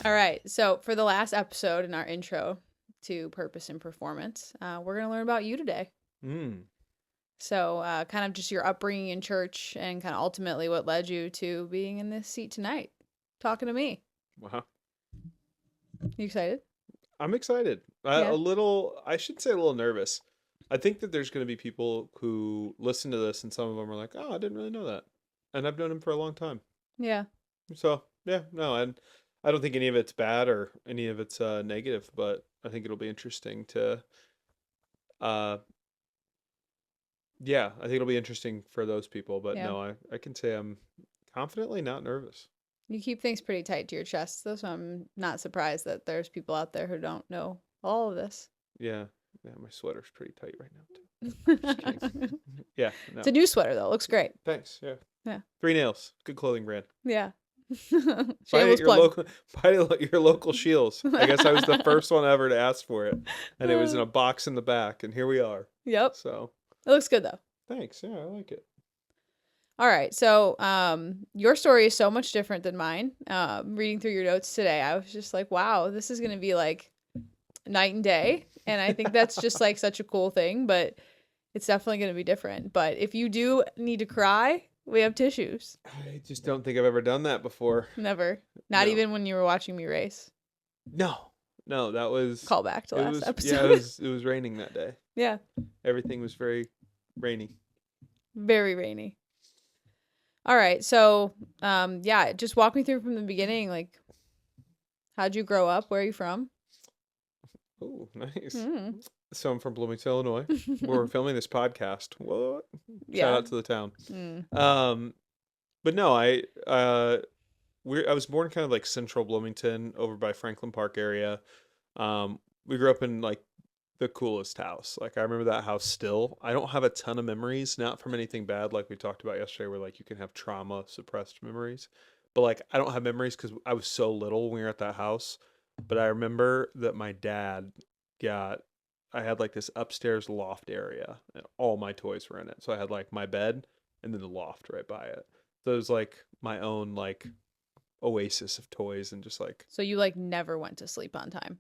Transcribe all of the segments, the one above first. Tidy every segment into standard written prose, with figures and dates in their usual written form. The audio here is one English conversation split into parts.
All right. So for the last episode in our intro to purpose and performance, we're going to learn about you today. Mm. So kind of just your upbringing in church and kind of ultimately what led you to being in this seat tonight, talking to me. Wow. You excited? I'm excited. Yeah. I should say a little nervous. I think that there's going to be people who listen to this and some of them are like, oh, I didn't really know that. And I've known him for a long time. Yeah. So, yeah, no, and I don't think any of it's bad or any of it's negative, but I think it'll be interesting to, uh, yeah, I think it'll be interesting for those people. But Yeah. no, I can say I'm confidently not nervous. You keep things pretty tight to your chest, though, so I'm not surprised that there's people out there who don't know all of this. Yeah, yeah, my sweater's pretty tight right now, too. Just kidding. It's Yeah, a no. new sweater, though. It looks great. Thanks. Yeah. Yeah. 3 Nails. Good clothing brand. Yeah. Buy it at Shameless your plug. local buy it at your local Shields. I guess I was the first one ever to ask for it. And it was in a box in the back, and here we are. Yep. So It looks good, though. thanks. Yeah, I like it. All right. So, your story is so much different than mine. Reading through your notes today, I was just like, wow, this is going to be like night and day. And I think that's just like such a cool thing, but it's definitely going to be different. But if you do need to cry, we have tissues. I just don't think I've ever done that before. Never. Not No. even when you were watching me race. No. No, that was Call back to it last was episode. it was raining that day. Yeah. Everything was very rainy. Very rainy. All right. So, yeah, just walk me through from the beginning. Like, how'd you grow up? Where are you from? Oh, nice. Mm. So I'm from Bloomington, Illinois, where we're filming this podcast. What? Shout Yeah. out to the town. Mm. But no, I was born kind of like central Bloomington over by Franklin Park area. We grew up in like the coolest house. Like I remember that house still. I don't have a ton of memories, not from anything bad like we talked about yesterday where like you can have trauma suppressed memories. But like I don't have memories cuz I was so little when we were at that house. But I remember that my dad got I had like this upstairs loft area and all my toys were in it. So I had like my bed and then the loft right by it. So it was like my own like oasis of toys and just like So you like never went to sleep on time.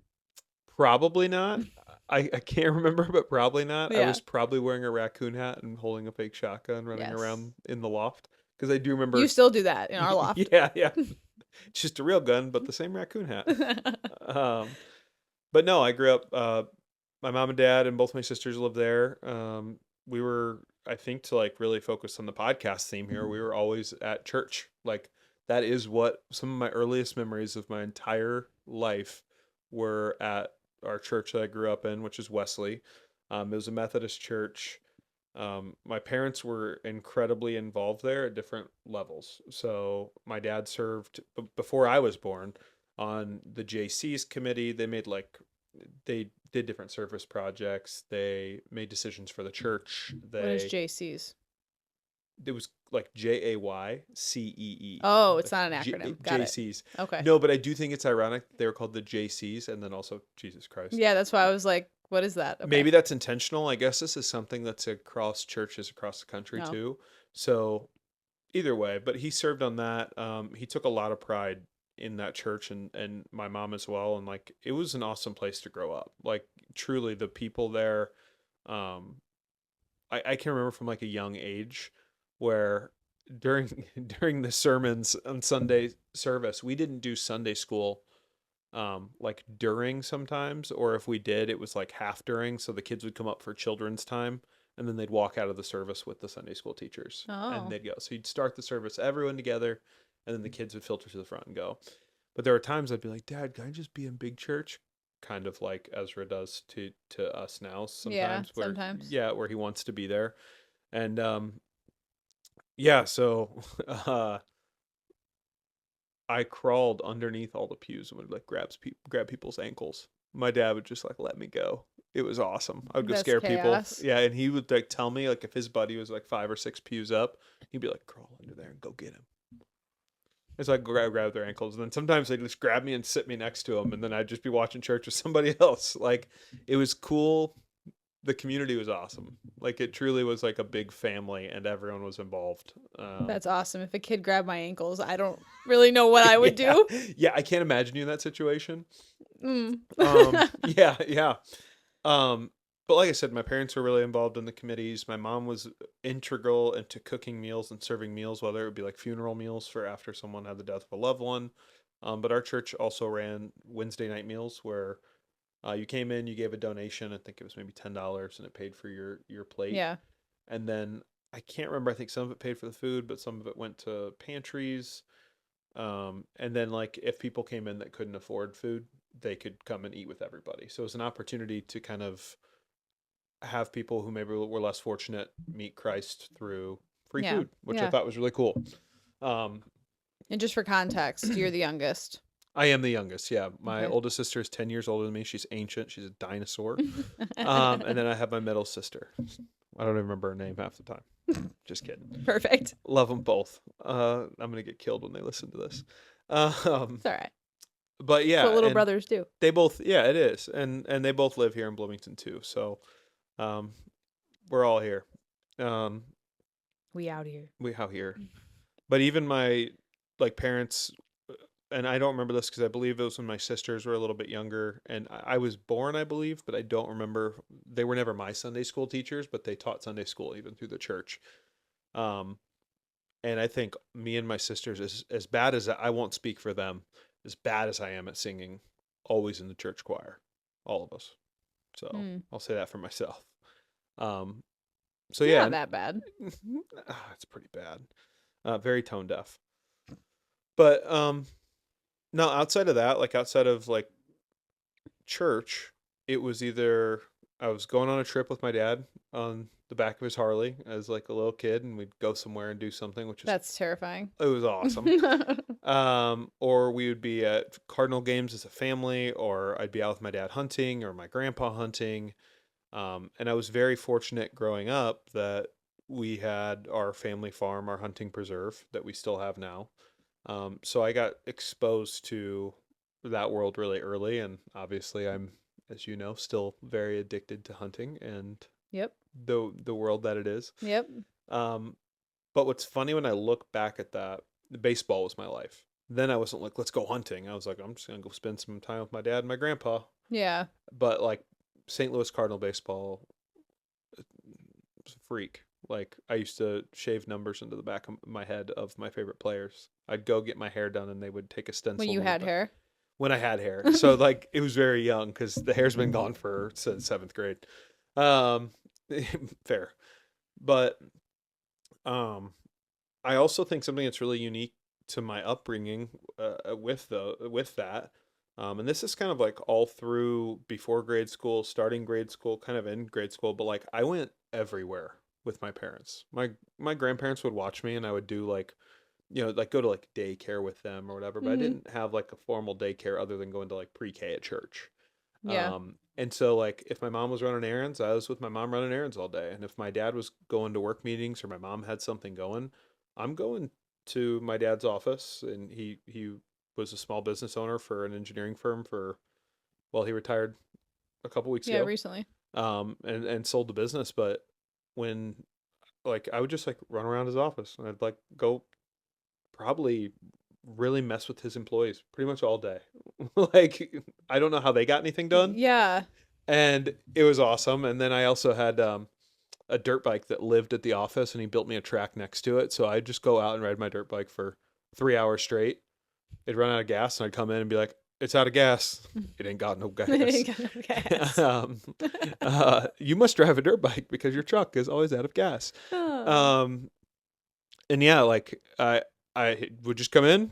probably not. I can't remember, but probably not. I Yeah. was probably wearing a raccoon hat and holding a fake shotgun running Yes. around in the loft because I do remember. You still do that in our loft. Yeah, yeah. Just a real gun, but the same raccoon hat. But no, I grew up. My mom and dad and both my sisters lived there. We were, I think, to like really focus on the podcast theme here. We were always at church. Like that is what some of my earliest memories of my entire life were at our church that I grew up in, which is Wesley. It was a Methodist church. My parents were incredibly involved there at different levels. So my dad served before I was born on the JC's committee. They did different service projects. They made decisions for the church. What is JC's? It was like JAYCEE. Oh, Like it's not an acronym. Got it. JC's. Okay. No, but I do think it's ironic they were called the JC's and then also Jesus Christ. Yeah, that's why I was like, what is that? Okay. Maybe that's intentional. I guess this is something that's across churches across the country No. too. So either way, but he served on that. He took a lot of pride in that church and my mom as well. And like it was an awesome place to grow up. Like truly the people there, I can remember from like a young age where during during the sermons on Sunday service, we didn't do Sunday school like during sometimes, or if we did, it was like half during, so the kids would come up for children's time and then they'd walk out of the service with the Sunday school teachers and Oh. they'd go. So you'd start the service, everyone together, and then the kids would filter to the front and go. But there were times I'd be like, Dad, can I just be in big church? Kind of like Ezra does to us now Yeah, sometimes where sometimes. yeah, where he wants to be there. And yeah, so I crawled underneath all the pews and would like grab people's ankles. My dad would just like let me go. It was awesome. I would go That's scare people. chaos. Yeah, and he would like tell me like if his buddy was like 5 or 6 pews up, he'd be like crawl under there and go get him. And so I'd grab their ankles, and then sometimes they'd just grab me and sit me next to him, and then I'd just be watching church with somebody else. Like it was cool. the community was awesome. Like it truly was like a big family and everyone was involved. That's awesome. If a kid grabbed my ankles, I don't really know what I would Yeah. do. Yeah, I can't imagine you in that situation. Mm. Yeah, yeah. Um, but like I said, my parents were really involved in the committees. My mom was integral into cooking meals and serving meals, whether it would be like funeral meals for after someone had the death of a loved one. But our church also ran Wednesday night meals where you came in, you gave a donation. I think it was maybe $10, and it paid for your plate. Yeah. And then I can't remember. I think some of it paid for the food, but some of it went to pantries. And then like if people came in that couldn't afford food, they could come and eat with everybody. So it was an opportunity to kind of have people who maybe were less fortunate meet Christ through free Yeah. food, which I Yeah. thought was really cool. Um, And just for context, you're the youngest. I am the youngest. Yeah, my Okay. oldest sister is 10 years older than me. She's ancient. She's a dinosaur. And then I have my middle sister. I don't even remember her name half the time. Just kidding. Perfect. Love them both. I'm gonna get killed when they listen to this. It's all right. But That's yeah, what little and brothers do. they both, yeah, it is, and they both live here in Bloomington too. So, um, we're all here. Um, We out here. we out here. But even my like parents, and I don't remember this because I believe it was when my sisters were a little bit younger, and I was born, I believe, but I don't remember. They were never my Sunday school teachers, but they taught Sunday school even through the church. Um, and I think me and my sisters, as bad as I won't speak for them, as bad as I am at singing, always in the church choir, all of us. So Hmm. I'll say that for myself. Um, so You're yeah, not that bad. it's pretty bad. Very tone deaf. But no, outside of that, like outside of like church, it was either I was going on a trip with my dad on the back of his Harley as like a little kid, and we'd go somewhere and do something, which is That's terrifying. it was awesome. Or we would be at Cardinal games as a family, or I'd be out with my dad hunting or my grandpa hunting. And I was very fortunate growing up that we had our family farm, our hunting preserve that we still have now. So I got exposed to that world really early, and obviously I'm, as you know, still very addicted to hunting and Yep. the world that it is. Yep. Um, but what's funny when I look back at that, baseball was my life. Then I wasn't like, let's go hunting. I was like, I'm just gonna go spend some time with my dad and my grandpa. Yeah. But like St. Louis Cardinal baseball was a freak. Like I used to shave numbers into the back of my head of my favorite players. I'd go get my hair done and they would take a stencil When you on the had back. hair. When I had hair. So like it was very young because the hair's been gone for since seventh grade. Um, fair. But um, I also think something that's really unique to my upbringing with that, and this is kind of like all through before grade school, starting grade school, kind of in grade school, but like I went everywhere with my parents. My grandparents would watch me, and I would do like like go to like daycare with them or whatever, but I Hmm. didn't have like a formal daycare other than going to like pre-K at church. Yeah. And so like if my mom was running errands, I was with my mom running errands all day. And if my dad was going to work meetings or my mom had something going, I'm going to my dad's office, and he was a small business owner for an engineering firm for well, he retired a couple weeks Yeah. ago. Recently. And sold the business, but when like I would just like run around his office and I'd like go probably really mess with his employees pretty much all day. Like I don't know how they got anything done, Yeah. and it was awesome. And then I also had a dirt bike that lived at the office, and he built me a track next to it, so I'd just go out and ride my dirt bike for 3 hours straight. It'd run out of gas, and I'd come in and be like, "It's out of gas." It ain't got no gas. Got no gas. um, you must drive a dirt bike because your truck is always out of gas. Oh. Um, and yeah, like I would just come in,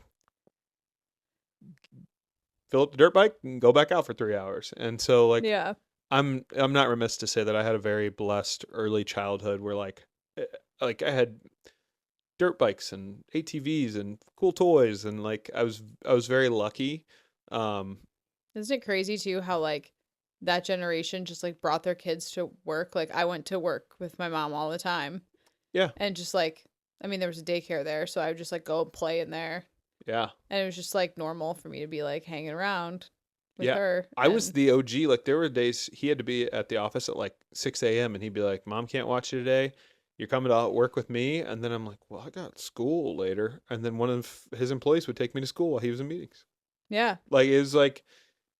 fill up the dirt bike, and go back out for 3 hours. And so like Yeah. I'm not remiss to say that I had a very blessed early childhood where eh, like I had dirt bikes and ATVs and cool toys, and like I was very lucky. Um Isn't it crazy too how like that generation just like brought their kids to work? Like I went to work with my mom all the time yeah. and just like I mean there was a daycare there, so I would just like go and play in there. Yeah. And it was just like normal for me to be like hanging around. with Yeah. her. I was And the OG. Like there were days he had to be at the office at like 6 a.m. and he'd be like, "Mom can't watch you today. You're coming to work with me." And then I'm like, "Well, I got school later." And then one of his employees would take me to school while he was in meetings. yeah, Like it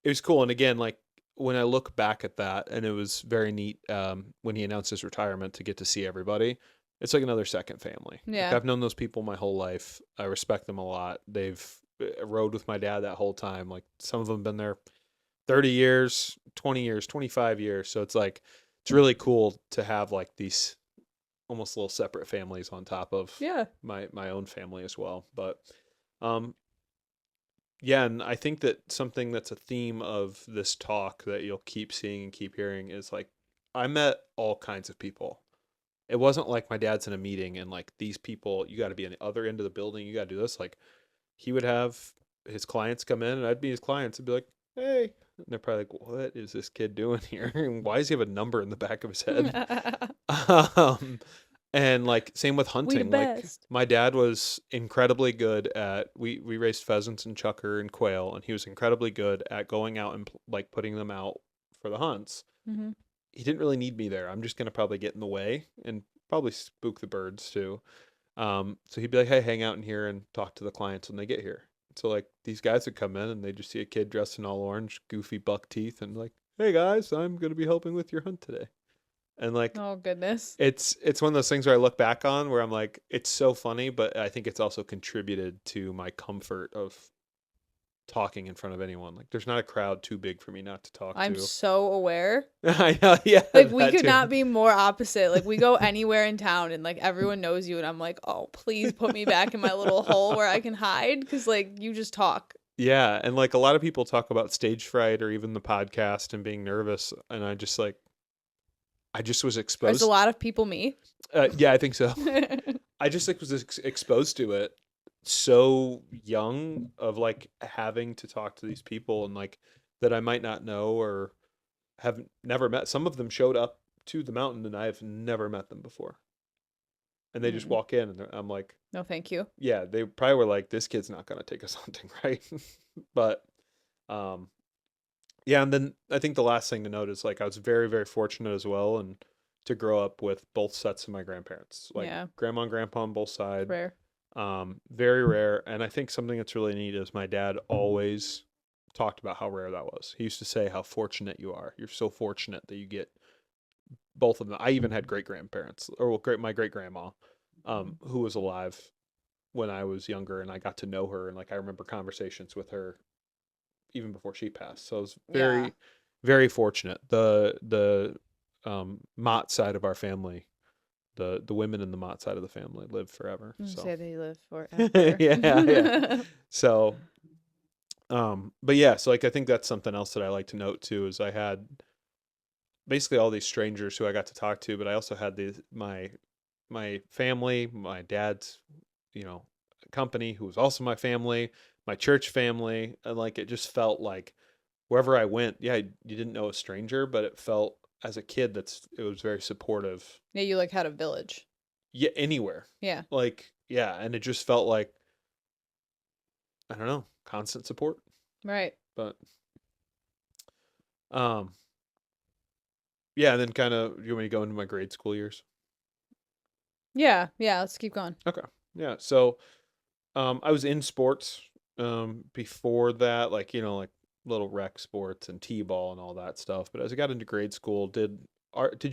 was cool. And again, like when I look back at that, and it was very neat when he announced his retirement to get to see everybody. It's like another second family. Like yeah, I've known those people my whole life. I respect them a lot. They've rode with my dad that whole time. Like some of them been there 30 years, 20 years, 25 years. So it's like it's really cool to have like these almost little separate families on top of yeah. my own family as well. But um yeah, and I think that something that's a theme of this talk that you'll keep seeing and keep hearing is like I met all kinds of people. It wasn't like my dad's in a meeting and like these people, you got to be on the other end of the building, you got to do this. Like he would have his clients come in and I'd be his clients and be like, "Hey." And they're probably like, "What is this kid doing here? And why does he have a number in the back of his head?" Um, and like same with We the hunting. Like best. my dad was incredibly good at we raised pheasants and chucker and quail, and he was incredibly good at going out and like putting them out for the hunts. Hmm. He didn't really need me there. I'm just gonna probably get in the way and probably spook the birds too. So he'd be like, "Hey, hang out in here and talk to the clients when they get here." So like these guys would come in and they just see a kid dressed in all orange, goofy buck teeth, and like, "Hey guys, I'm gonna be helping with your hunt today." And like Oh goodness. it's one of those things where I look back on where I'm like, it's so funny, but I think it's also contributed to my comfort of talking in front of anyone. Like there's not a crowd too big for me not to talk I'm to. so aware. I know, yeah, Like we that could too. not be more opposite. Like we go anywhere in town and like everyone knows you and I'm like, "Oh, please put me back in my little hole where I can hide cuz like you just talk." Yeah, and like a lot of people talk about stage fright or even the podcast and being nervous, and I just was There's a exposed. lot of people me. Yeah, I think so. I just like was exposed to it so young of like having to talk to these people and like that I might not know or have never met. Some of them showed up to the mountain and I've never met them before. And they just Mm, walk in and I'm like, no, thank you. yeah, they probably were like, this kid's not going to take us hunting, right? But um yeah, and then I think the last thing to note is like I was very, very fortunate as well and to grow up with both sets of my grandparents, like Yeah, grandma and grandpa on both it's sides. rare. Very rare. And I think something that's really neat is my dad always talked about how rare that was. He used to say how fortunate you are. You're so fortunate that you get both of them. I even had great grandparents, or well, my great grandma, who was alive when I was younger, and I got to know her, and like I remember conversations with her even before she passed. So I was Yeah. very, very fortunate. The Mott side of our family, the women in the Mott side of the family live forever. So Say they live yeah, forever. yeah. So but yeah, so like I think that's something else that I like to note too is I had basically all these strangers who I got to talk to, but I also had my family, my dad's, you know, company who was also my family, my church family, and like it just felt like wherever I went, yeah, you didn't know a stranger, but it felt as a kid it was very supportive. Yeah, you like had a village. Yeah, anywhere. Yeah. Like yeah, and it just felt like I don't know, constant support. Right. But um yeah, and then kind of you want me to go into my grade school years? Yeah. Yeah. Let's keep going. Okay. Yeah. So I was in sports before that, like you know, like little rec sports and t-ball and all that stuff. But as I got into grade school, did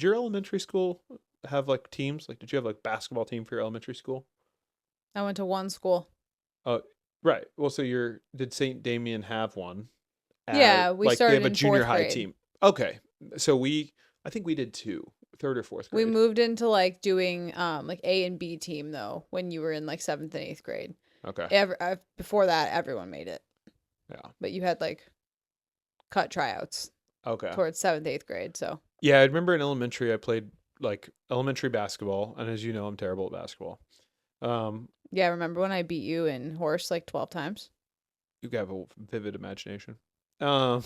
your elementary school have like teams? Like, did you have like basketball team for your elementary school? I went to one school. Oh, right. Well, so did St. Damien have one? Yeah, we Like they started have a in junior fourth high grade. team. Okay. So I think we did two, third or fourth We grade. moved into like doing like A and B team though when you were in like seventh and eighth grade. Okay. Before that, everyone made it, Yeah. but you had like cut tryouts Okay. towards seventh, eighth grade. So Yeah, I remember in elementary I played like elementary basketball, and as you know, I'm terrible at basketball. Um, yeah, remember when I beat you in horse like 12 times? you have a vivid imagination. Um,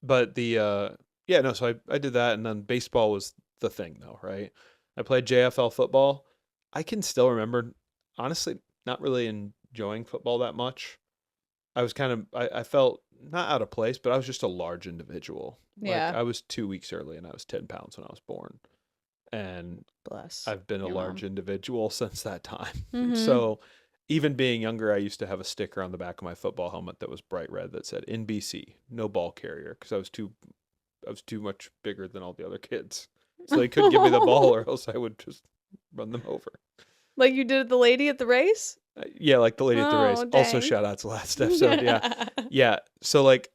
but yeah, no, so I did that, and then baseball was the thing though, right? I played JFL football. I can still remember, honestly, not really enjoying football that much. I was kind of I felt not out of place, but I was just a large individual. Like Yeah. I was 2 weeks early and I was 10 pounds when I was born. And Bless I've been a your large mom. individual since that time. Mm-hmm. So even being younger, I used to have a sticker on the back of my football helmet that was bright red that said NBC, no ball carrier, because I was too much bigger than all the other kids. So they couldn't give me the ball or else I would just run them over. Like you did the lady at the race? Yeah, like the lady at the race. Oh, Also, dang. shout out to last episode. Yeah. Yeah. So, like,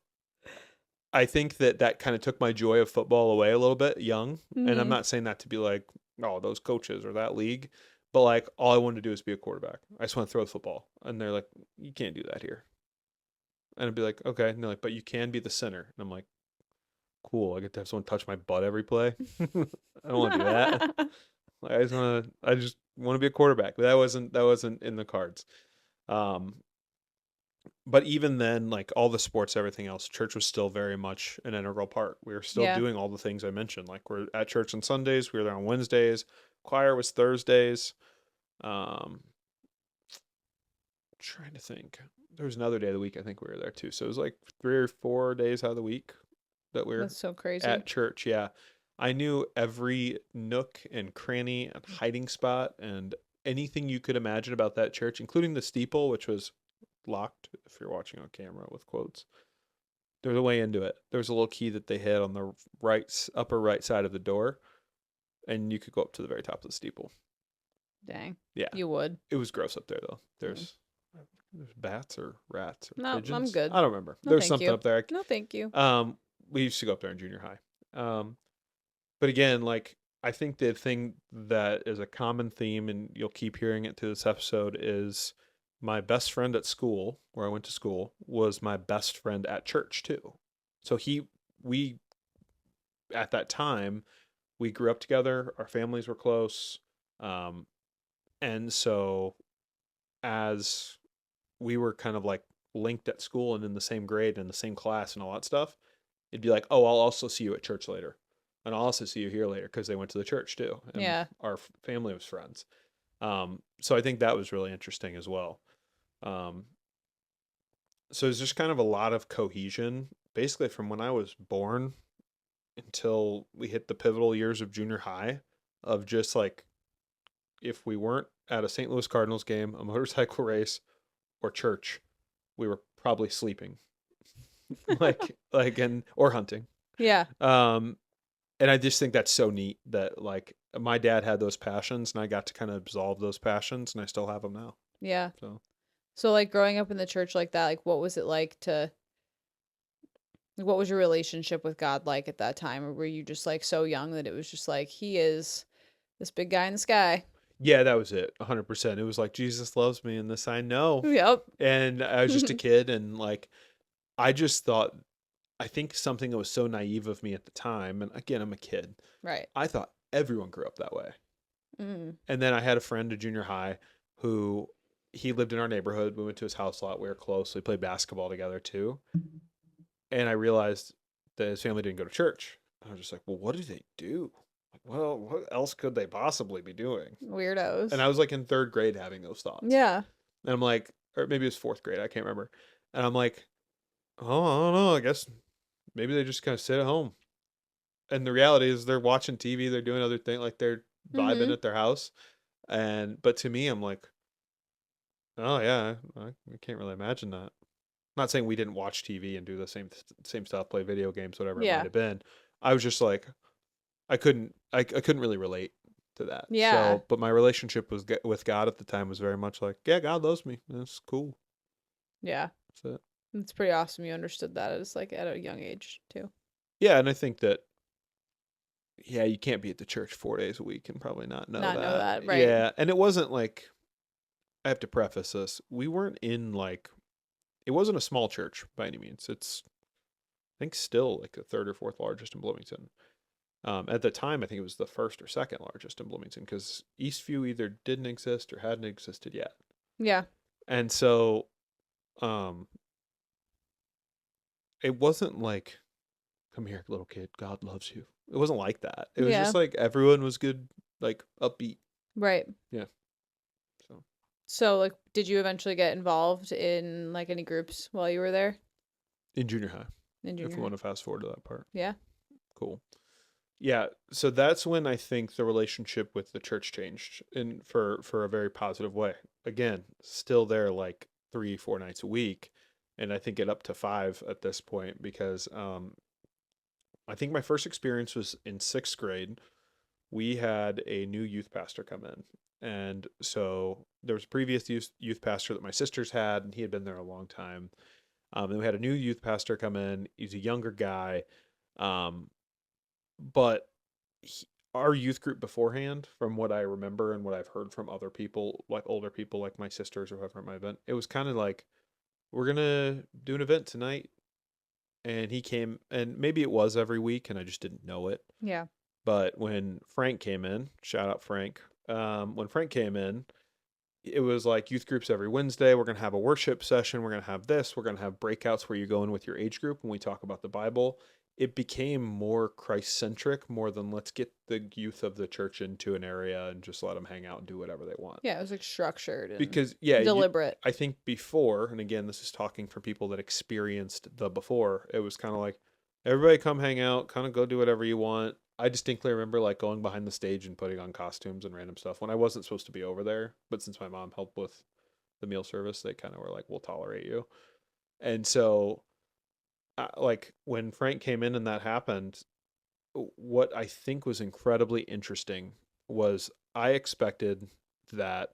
I think that that kind of took my joy of football away a little bit young. And I'm Mm-hmm. not saying that to be like, oh, those coaches or that league. But, like, all I wanted to do is be a quarterback. I just want to throw the football. And they're like, you can't do that here. And I'd be like, okay. And they're like, but you can be the center. And I'm like, cool. I get to have someone touch my butt every play. I don't want to do that. Like, I just want to be a quarterback. But that wasn't in the cards. Um, but even then, like all the sports, everything else, church was still very much an integral part. We were still Yeah. doing all the things I mentioned. Like we're at church on Sundays, we were there on Wednesdays, choir was Thursdays. Um, Trying to think. There was another day of the week I think we were there too. So it was like 3 or 4 days out of the week that we were That's so crazy. at church. Yeah. I knew every nook and cranny and hiding spot and anything you could imagine about that church, including the steeple, which was locked if you're watching on camera with quotes. There's a way into it. There's a little key that they hid on the upper right side of the door, and you could go up to the very top of the steeple. Dang. Yeah, You would. it was gross up there though. Mm. There's bats or rats or No, I'm pigeons. good. I don't remember. No, There's thank something you. up there. No, thank you. We used to go up there in junior high. But again, like I think the thing that is a common theme, and you'll keep hearing it through this episode, is my best friend at school, where I went to school, was my best friend at church too. So we, at that time, we grew up together. Our families were close. Um, and so as we were kind of like linked at school and in the same grade and the same class and all that stuff, it'd be like, oh, I'll also see you at church later. And I'll also see you here later because they went to the church too. And Yeah. our family was friends. So I think that was really interesting as well. Um, so it's just kind of a lot of cohesion, basically from when I was born until we hit the pivotal years of junior high, of just like if we weren't at a St. Louis Cardinals game, a motorcycle race, or church, we were probably sleeping, and or hunting. Yeah. Um, and I just think that's so neat that like my dad had those passions, and I got to kind of absolve those passions, and I still have them now. Yeah. So So like growing up in the church like that, like what was it like to like, what was your relationship with God like at that time? Or were you just like so young that it was just like he is this big guy in the sky? yeah, that was it, 100%. It was like Jesus loves me, and this I know. Yep. And I was just a kid, and like I just thought, I think something that was so naive of me at the time, and again, I'm a kid. Right. I thought everyone grew up that way. Mm. And then I had a friend at junior high who he lived in our neighborhood. We went to his house a lot. We were close. We played basketball together too. And I realized that his family didn't go to church. I was just like, well, what do they do? Like, well, what else could they possibly be doing? And Weirdos. I was like in third grade having those thoughts. Yeah. And I'm like, or maybe it was fourth grade. I can't remember. And I'm like, oh, I don't know. I guess maybe they just kind of sit at home. And the reality is they're watching TV. They're doing other things. Like they're vibing Mhm. at their house. But to me, I'm like, oh yeah, I can't really imagine that. I'm not saying we didn't watch TV and do the same stuff, play video games, whatever it might Yeah. have been. I was just like, I couldn't really relate to that. Yeah. So, but my relationship with God at the time was very much like, yeah, God loves me. That's cool. Yeah. That's it. It's pretty awesome you understood that as like at a young age too. Yeah, and I think that yeah, you can't be at the church 4 days a week and probably not know Not know that. that, right. Yeah, and it wasn't like I have to preface this. We weren't in like it wasn't a small church by any means. It's I think still like the third or fourth largest in Bloomington. At the time, I think it was the first or second largest in Bloomington because Eastview either didn't exist or hadn't existed yet. Yeah. And so, um, it wasn't like, "Come here, little kid, God loves you." It wasn't like that. It was Yeah. just like everyone was good, like upbeat. Right. Yeah. So So, like, did you eventually get involved in like any groups while you were there In junior high, in if junior we high? want to fast forward to that part. Yeah. Cool. Yeah, so that's when I think the relationship with the church changed in for a very positive way. Again, still there like 3, 4 nights a week, and I think it up to 5 at this point because I think my first experience was in 6th grade. We had a new youth pastor come in, and so there was a previous youth pastor that my sisters had, and he had been there a long time. And we had a new youth pastor come in. He's a younger guy, um, but he, our youth group beforehand, from what I remember and what I've heard from other people, like older people, like my sisters or whoever at my event, it was kind of like, we're gonna do an event tonight. And he came, and maybe it was every week, and I just didn't know it. Yeah. But when Frank came in, shout out Frank, when Frank came in, it was like youth groups every Wednesday. We're going to have a worship session. We're going to have this. We're going to have breakouts where you go in with your age group and we talk about the Bible. It became more Christ centric, more than let's get the youth of the church into an area and just let them hang out and do whatever they want. Yeah, it was like structured and Because, yeah, deliberate. I think before, and again, this is talking for people that experienced the before, it was kind of like, everybody come hang out, kind of go do whatever you want. I distinctly remember like going behind the stage and putting on costumes and random stuff when I wasn't supposed to be over there. But since my mom helped with the meal service, they kind of were like, we'll tolerate you. And so, like, when Frank came in and that happened, what I think was incredibly interesting was I expected that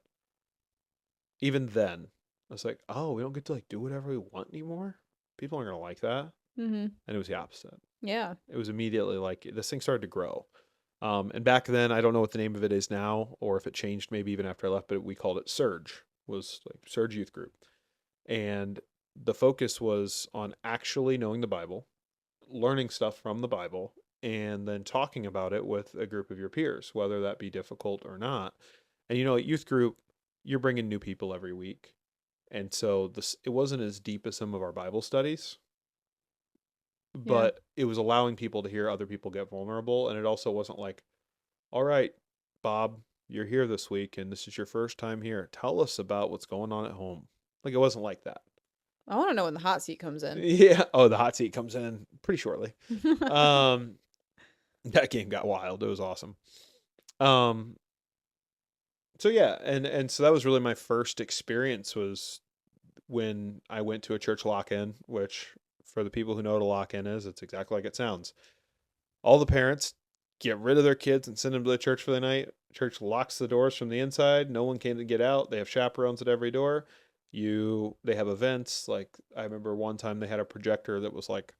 even then, I was like, oh, we don't get to like do whatever we want anymore. People aren't gonna like that. Mm-hmm. And it was the opposite. Yeah. It was immediately like this thing started to grow. And back then, I don't know what the name of it is now, or if it changed maybe even after I left, but we called it Surge, was like Surge Youth Group. And the focus was on actually knowing the Bible, learning stuff from the Bible, and then talking about it with a group of your peers, whether that be difficult or not. And at youth group, you're bringing new people every week. And so this it wasn't as deep as some of our Bible studies, Yeah. but it was allowing people to hear other people get vulnerable. And it also wasn't like, all right, Bob, you're here this week and this is your first time here. Tell us about what's going on at home. Like it wasn't like that. I want to know when the hot seat comes in. Yeah. Oh, the hot seat comes in pretty shortly. Um, that game got wild. It was awesome. Um, so yeah, and so that was really my first experience was when I went to a church lock-in, which for the people who know what a lock-in is, it's exactly like it sounds. All the parents get rid of their kids and send them to the church for the night. Church locks the doors from the inside. No one can get out. They have chaperones at every door. They have events. Like I remember one time they had a projector that was like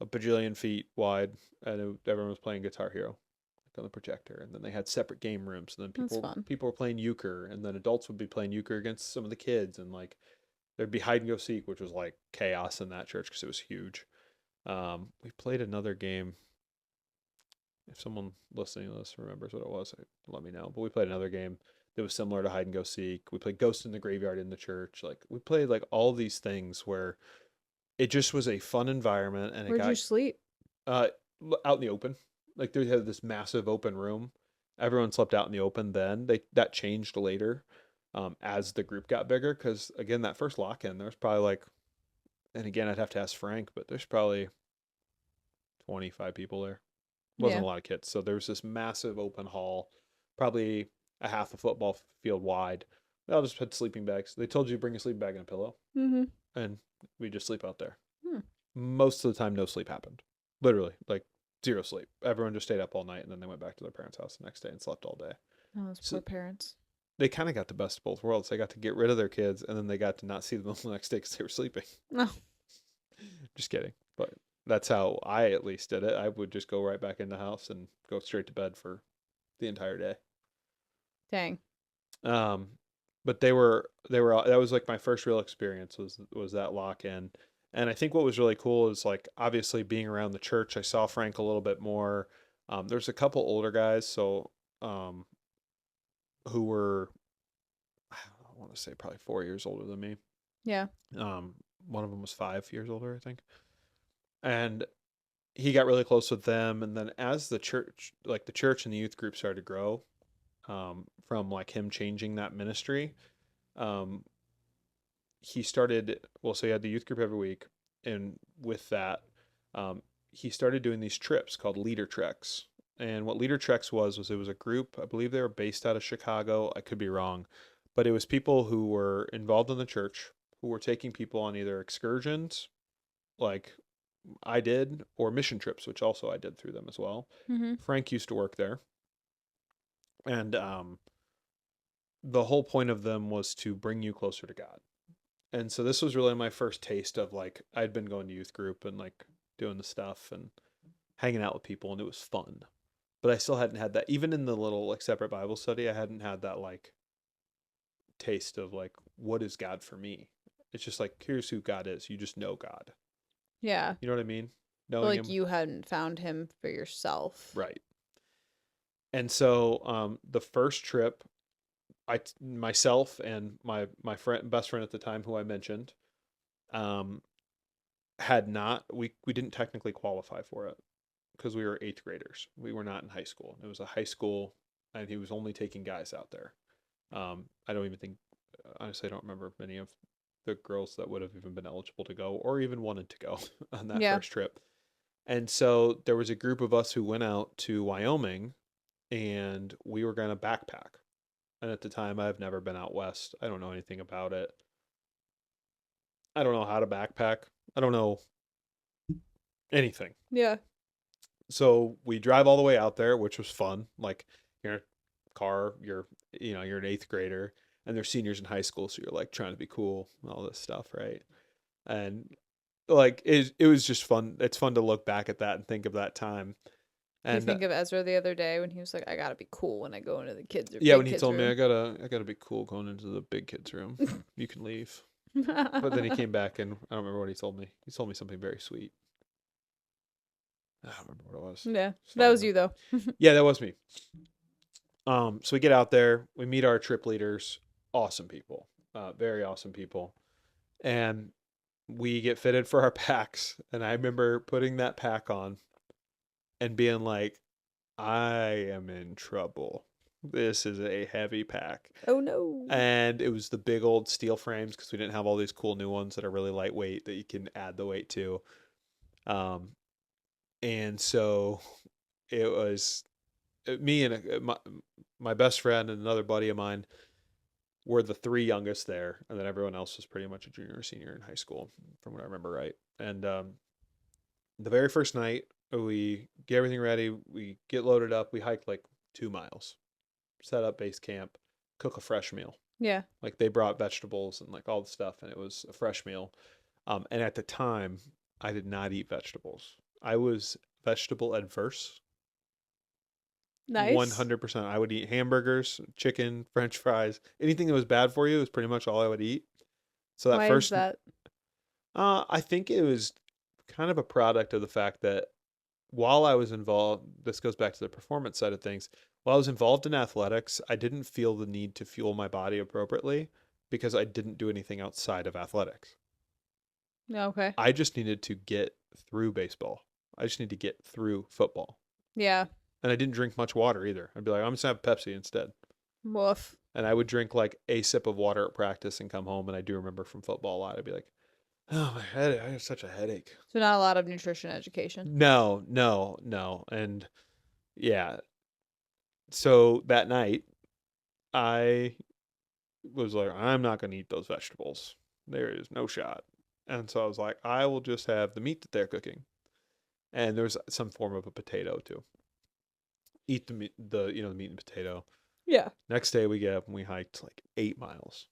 a bajillion feet wide, and everyone was playing Guitar Hero on the projector. And then they had separate game rooms. And then That's fun. people were playing euchre, and then adults would be playing euchre against some of the kids, and like there'd be hide and go seek, which was like chaos in that church because it was huge. We played another game. If someone listening to this remembers what it was, let me know. But we played another game that was similar to hide and go seek. We played Ghost in the Graveyard in the church. Like we played like all these things where it just was a fun environment, and it Where'd you got sleep? uh out in the open. Like they had this massive open room. Everyone slept out in the open. Then that changed later, as the group got bigger. Because again, that first lock in, there's probably like, and again, I'd have to ask Frank, but there's probably 25 people there. Wasn't Yeah. a lot of kids. So there was this massive open hall, probably a half a football field wide. They all just had sleeping bags. They told you to bring a sleeping bag and a pillow, Mm-hmm. and we just sleep out there. Hmm. Most of the time, no sleep happened. Literally, like zero sleep. Everyone just stayed up all night, and then they went back to their parents' house the next day and slept all day. Oh, those So poor parents. they kind of got the best of both worlds. They got to get rid of their kids, and then they got to not see them the next day because they were sleeping. No. Just kidding. But that's how I at least did it. I would just go right back in the house and go straight to bed for the entire day. Dang. Um, but they were that was like my first real experience was that lock in. And I think what was really cool is like obviously being around the church, I saw Frank a little bit more. There's a couple older guys, so who were I want to say probably 4 years older than me. Yeah. Um, one of them was 5 years older, I think. And he got really close with them. And then as the church and the youth group started to grow, from like him changing that ministry, um, he started, well, so he had the youth group every week. And with that, um, he started doing these trips called leader treks. And what leader treks was it was a group, I believe they were based out of Chicago. I could be wrong, but it was people who were involved in the church who were taking people on either excursions, like I did, or mission trips, which also I did through them as well. Mm-hmm. Frank used to work there. And the whole point of them was to bring you closer to God. And so this was really my first taste of like, I'd been going to youth group and like doing the stuff and hanging out with people, and it was fun. But I still hadn't had that, even in the little like separate Bible study, I hadn't had that like taste of like, what is God for me? It's just like, here's who God is. You just know God. Yeah. You know what I mean? But Knowing like him. you hadn't found him for yourself. Right. And so the first trip, myself and my friend, best friend at the time, who I mentioned, um, had not, we didn't technically qualify for it because we were eighth graders. We were not in high school. It was a high school, and he was only taking guys out there. I don't even think, honestly, I don't remember many of the girls that would have even been eligible to go or even wanted to go on that Yeah. first trip. And so there was a group of us who went out to Wyoming, and we were going to backpack. And at the time, I've never been out west. I don't know anything about it. I don't know how to backpack. I don't know anything. Yeah. So we drive all the way out there, which was fun. Like you're in a car, you're an eighth grader, and they're seniors in high school, so you're like trying to be cool and all this stuff, right? And like it was just fun. It's fun to look back at that and think of that time. Do you And think of Ezra the other day when he was like, I gotta be cool when I go into the kids or yeah, big when he kids told me room? I gotta be cool going into the big kids room, you can leave. But then he came back and I don't remember what he told me. He told me something very sweet. I don't remember what it was. Yeah. It's That fine was though. you though. Yeah, that was me. So we get out there, we meet our trip leaders, awesome people, very awesome people, and we get fitted for our packs. And I remember putting that pack on and being like, I am in trouble. This is a heavy pack. Oh no. And it was the big old steel frames because we didn't have all these cool new ones that are really lightweight that you can add the weight to. Um, and so it was me and my best friend and another buddy of mine were the three youngest there, and then everyone else was pretty much a junior or senior in high school, from what I remember right. And the very first night, we get everything ready, we get loaded up, we hike like 2 miles, set up base camp, cook a fresh meal. Yeah. Like they brought vegetables and like all the stuff, and it was a fresh meal. And at the time, I did not eat vegetables. I was vegetable adverse. Nice. 100%. I would eat hamburgers, chicken, french fries. Anything that was bad for you is pretty much all I would eat. So that Why is first, that? I think it was kind of a product of the fact that while I was involved, this goes back to the performance side of things. While I was involved in athletics, I didn't feel the need to fuel my body appropriately because I didn't do anything outside of athletics. Okay. I just needed to get through baseball. I just need to get through football. Yeah. And I didn't drink much water either. I'd be like, I'm just gonna have Pepsi instead. Woof. And I would drink like a sip of water at practice and come home. And I do remember from football a lot. I'd be like, oh, my head, I have such a headache. So not a lot of nutrition education. No, no, no. And yeah. So that night, I was like, I'm not going to eat those vegetables. There is no shot. And so I was like, I will just have the meat that they're cooking. And there's some form of a potato too. Eat the meat, the meat and potato. Yeah. Next day we get up and we hiked like 8 miles.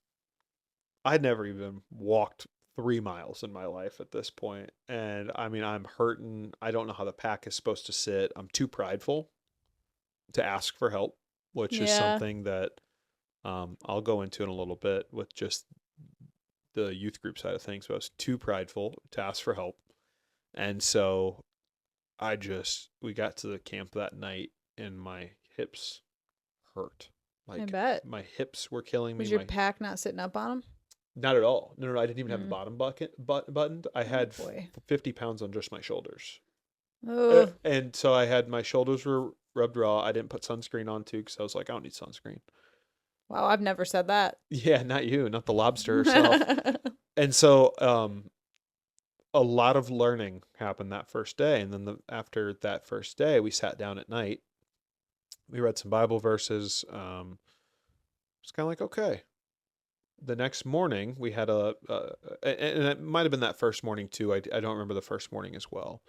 I'd never even walked 3 miles in my life at this point. And I mean, I'm hurting. I don't know how the pack is supposed to sit. I'm too prideful to ask for help, which is Yeah. something that I'll go into in a little bit with just the youth group side of things. But I was too prideful to ask for help. And so we got to the camp that night and my hips hurt. I Like bet. my hips were killing me. Was your pack not sitting up on him? Not at all. No, no, no, I didn't even have the Mm. bottom buttoned. I had Boy. 50 pounds on just my shoulders. Oh. And so I had my shoulders were rubbed raw. I didn't put sunscreen on too because I was like, I don't need sunscreen. Wow, I've never said that. Yeah, not you, not the lobster herself. And so a lot of learning happened that first day. And then after that first day, we sat down at night. We read some Bible verses. It's kind of like, okay. The next morning, we had and it might have been that first morning too. I don't remember the first morning as well.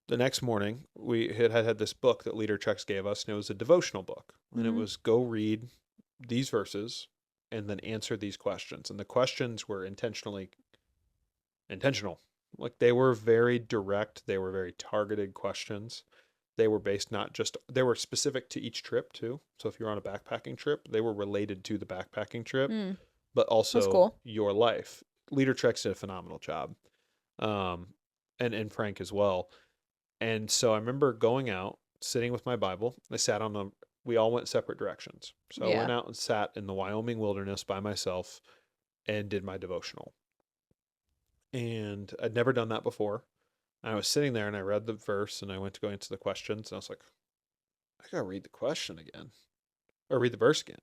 The next morning, we had this book that Leader Checks gave us, and it was a devotional book. And it Mhm. was go read these verses and then answer these questions. And the questions were intentional. Like they were very direct, they were very targeted questions. They were based not just, they were specific to each trip too. So if you're on a backpacking trip, they were related to the backpacking trip, Mm, but that's also cool. your life. Leader Treks did a phenomenal job. Um, and Frank as well. And so I remember going out, sitting with my Bible. I sat on the, we all went separate directions. So I went Yeah. out and sat in the Wyoming wilderness by myself and did my devotional. And I'd never done that before. I was sitting there and I read the verse and I went to go answer the questions. And I was like, I gotta read the question again or read the verse again.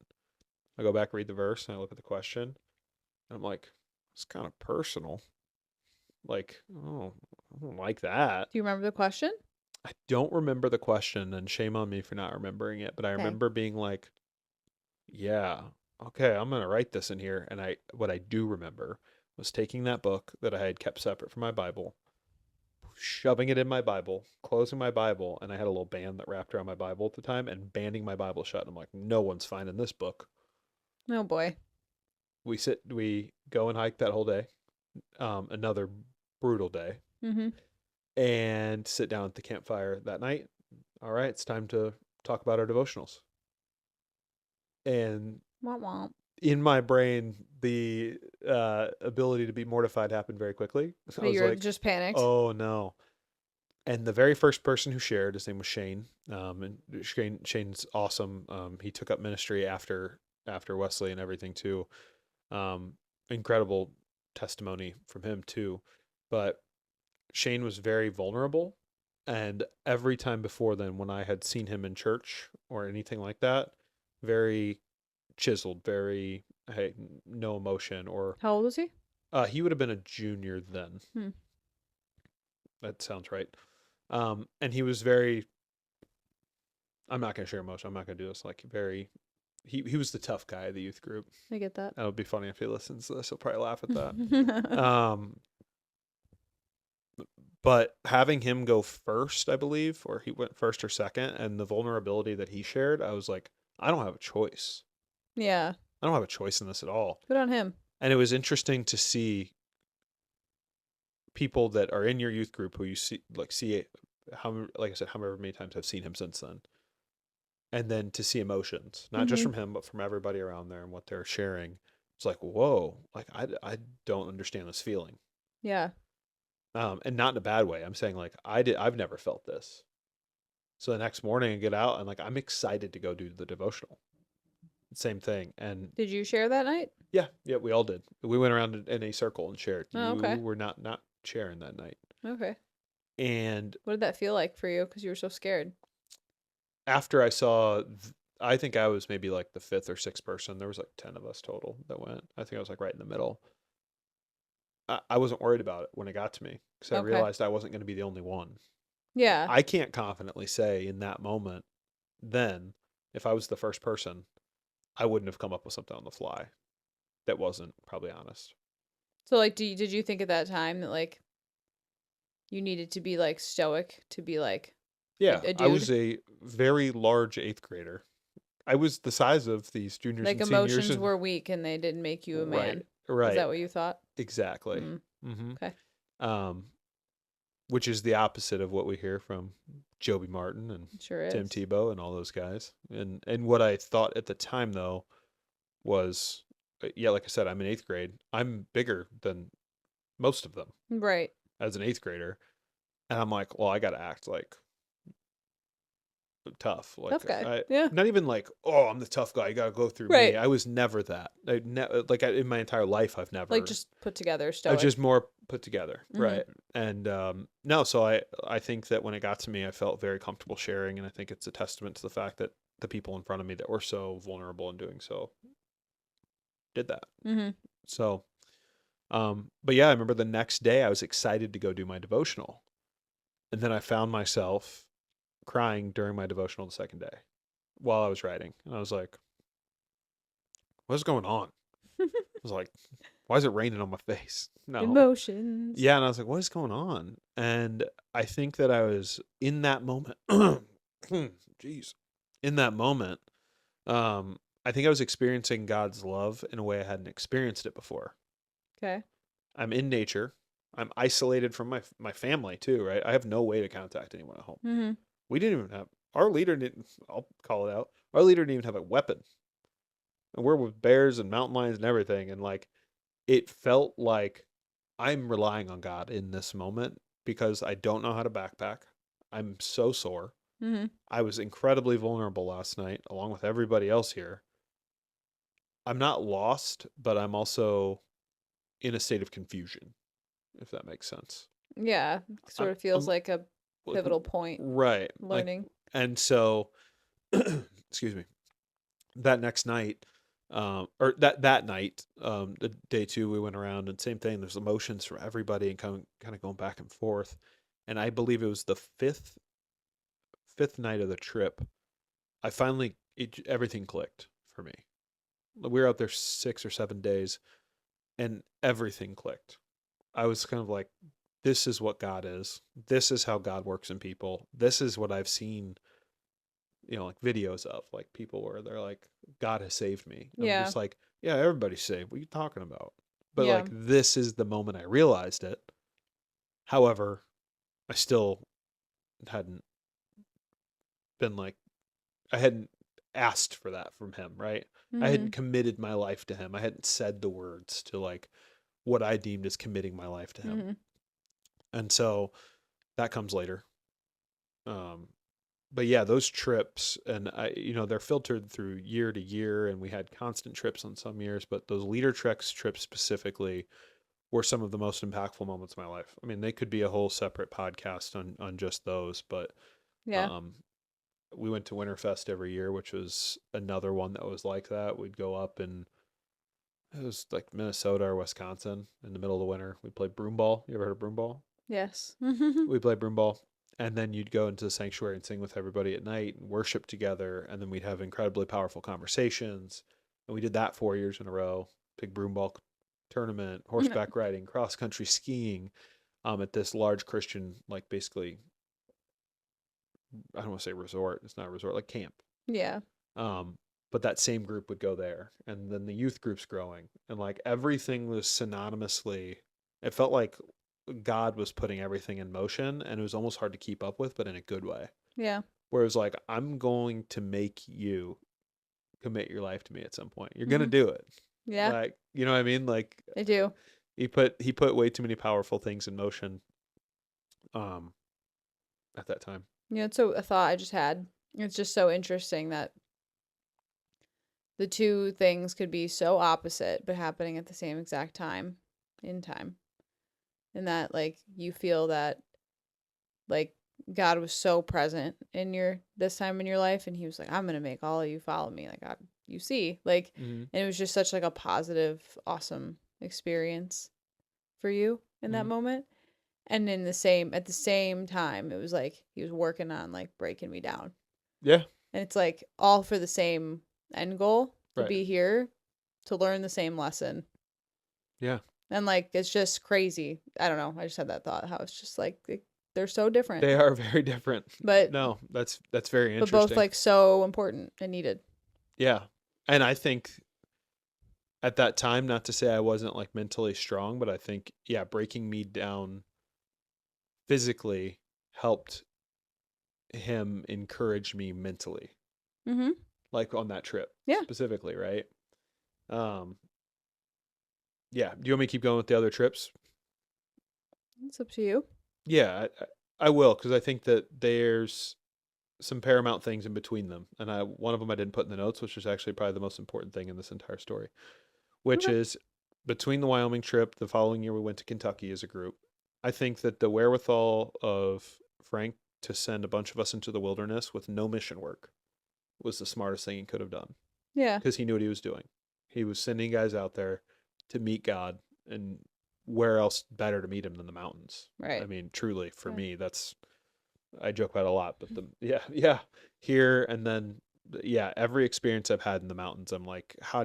I go back, read the verse, and I look at the question. And I'm like, it's kind of personal. Like, oh, I don't like that. Do you remember the question? I don't remember the question, and shame on me for not remembering it. But I Okay. remember being like, yeah, okay, I'm gonna write this in here. And what I do remember was taking that book that I had kept separate from my Bible, shoving it in my Bible, closing my Bible, and I had a little band that wrapped around my Bible at the time, and banding my Bible shut. And I'm like, no one's finding this book. Oh boy. We go and hike that whole day, another brutal day, Mhm. and sit down at the campfire that night. All right, it's time to talk about our devotionals. And Womp womp. in my brain, the ability to be mortified happened very quickly. I But was you're like, just panicked. oh no. And the very first person who shared, his name was Shane. And Shane's awesome. He took up ministry after Wesley and everything too. Incredible testimony from him too. But Shane was very vulnerable. And every time before then, when I had seen him in church or anything like that, very chiseled, very, hey, no emotion. Or How old was he? he would have been a junior then. Hmm. That sounds right. And he was very, I'm not going to share emotion. I'm not going to do this. Like, very, he was the tough guy of the youth group. I get that. That would be funny if he listens to this. He'll probably laugh at that. Um, but having him go first, I believe, or he went first or second, and the vulnerability that he shared, I was like, I don't have a choice. Yeah. I don't have a choice in this at all. Good on him. And it was interesting to see people that are in your youth group who you see how, like I said, however many times I've seen him since then. And then to see emotions, not just Mhm. from him, but from everybody around there and what they're sharing. It's like, whoa, like I don't understand this feeling. Yeah. And not in a bad way. I'm saying like I've never felt this. So the next morning I get out and like I'm excited to go do the devotional. Same thing. And Did you share that night? yeah, we all did. We went around in a circle and shared. Oh, You okay. were not sharing that night. Okay. And What did that feel like for you? Because you were so scared. after I saw, I think I was maybe like the fifth or sixth person. There was like 10 of us total that went. I think I was like right in the middle. I wasn't worried about it when it got to me because I Okay. realized I wasn't going to be the only one. Yeah. I can't confidently say in that moment, then, if I was the first person, I wouldn't have come up with something on the fly that wasn't probably honest. So like, did you think at that time that like you needed to be like stoic to be like Yeah, a I dude? was a very large eighth grader. I was the size of these juniors Like and seniors, emotions and were weak and they didn't make you a right, man. Is right, that what you thought? exactly. Mm, hmm okay. Um, which is the opposite of what we hear from Joby Martin and Sure Tim is. Tebow and all those guys. And what I thought at the time though was, yeah, like I said, I'm in eighth grade. I'm bigger than most of them Right. as an eighth grader, and I'm like, well, I got to act like tough. Tough Like guy. I Yeah. not even like, oh, I'm the tough guy. You got to go through me. Right. I was never that. In my entire life, I've Like never. just put together I was stoic. just more put together, Mm-hmm. right? And no, so I think that when it got to me, I felt very comfortable sharing, and I think it's a testament to the fact that the people in front of me that were so vulnerable in doing so did that. Mm-hmm. So, but yeah, I remember the next day I was excited to go do my devotional. And then I found myself crying during my devotional the second day while I was writing. And I was like, what's going on? I was like, why is it raining on my face? No. Emotions. Yeah. And I was like, what is going on? And I think that I was in that moment. Jeez. In that moment, I think I was experiencing God's love in a way I hadn't experienced it before. Okay. I'm in nature. I'm isolated from my family too, right? I have no way to contact anyone at home. Mm-hmm. We didn't even have our leader didn't. I'll call it out. Our leader didn't even have a weapon, and we're with bears and mountain lions and everything. And like, it felt like I'm relying on God in this moment because I don't know how to backpack. I'm so sore. Mm-hmm. I was incredibly vulnerable last night, along with everybody else here. I'm not lost, but I'm also in a state of confusion, if that makes sense. Yeah. Sort of feels I'm like a like, pivotal point right, like, learning. and so, excuse me. That next night, or that night, the day two, we went around and same thing. There's emotions from everybody and kind of going back and forth. And I believe it was the fifth night of the trip. I finally everything clicked for me. We were out there 6 or 7 days, and everything clicked. I was kind of like, this is what God is. This is how God works in people. This is what I've seen, like videos of, like people where they're like, God has saved me. And I'm Yeah. just like, yeah, everybody's saved. What are you talking about? But Yeah. like, this is the moment I realized it. However, I still hadn't been like, I hadn't asked for that from him, right? I Mm-hmm. hadn't committed my life to him. I hadn't said the words to like what I deemed as committing my life to him. Mm-hmm. And so that comes later. Um, but yeah, those trips, and they're filtered through year to year, and we had constant trips on some years, but those leader treks trips specifically were some of the most impactful moments of my life. I mean, they could be a whole separate podcast on just those, but Yeah. um, we went to Winterfest every year, which was another one that was like that. We'd go up, and it was like Minnesota or Wisconsin in the middle of the winter. We'd play broom ball. You ever heard of broom ball? Yes. We played broom ball, and then you'd go into the sanctuary and sing with everybody at night and worship together, and then we'd have incredibly powerful conversations. And we did that 4 years in a row. Big broom ball tournament, horseback riding, cross country skiing, at this large Christian, like, basically, I don't want to say resort. It's not a resort, like camp. Yeah. Um, but that same group would go there, and then the youth group's growing, and like everything was synonymously. It felt like God was putting everything in motion, and it was almost hard to keep up with, but in a good way. Yeah. Where it was like, I'm going to make you commit your life to me at some point. You're gonna Mm-hmm. do it. Yeah. Like, you know what I mean? Like, I do. he put way too many powerful things in motion, um, at that time. It's a thought I just had. It's just so interesting that the two things could be so opposite but happening at the same exact time in time. And that like you feel that like God was so present in your this time in your life and he was like, I'm gonna make all of you follow me. Like you see. Like Mm-hmm. and it was just such like a positive, awesome experience for you in that Mm-hmm. moment. And at the same time, it was like he was working on like breaking me down. Yeah. And it's like all for the same end goal to Right. be here to learn the same lesson. Yeah. And like it's just crazy. I don't know. I just had that thought how it's just like they're so different, They are very different. but No, that's very both interesting. like so important and needed. Yeah. And I think at that time, not to say I wasn't like mentally strong, but I think, yeah, breaking me down physically helped him encourage me mentally, Mm-hmm. like on that trip Yeah. specifically, right? Um, yeah. Do you want me to keep going with the other trips? It's up to you. Yeah, I will, because I think that there's some paramount things in between them. And one of them I didn't put in the notes, which is actually probably the most important thing in this entire story, which Okay. is between the Wyoming trip, the following year we went to Kentucky as a group. I think that the wherewithal of Frank to send a bunch of us into the wilderness with no mission work was the smartest thing he could have done Yeah. because he knew what he was doing. He was sending guys out there to meet God, and where else better to meet him than the mountains? I Right. mean, truly, for Yeah. me, that's I joke about it a lot, but yeah, here and then, yeah, every experience I've had in the mountains, I'm like, how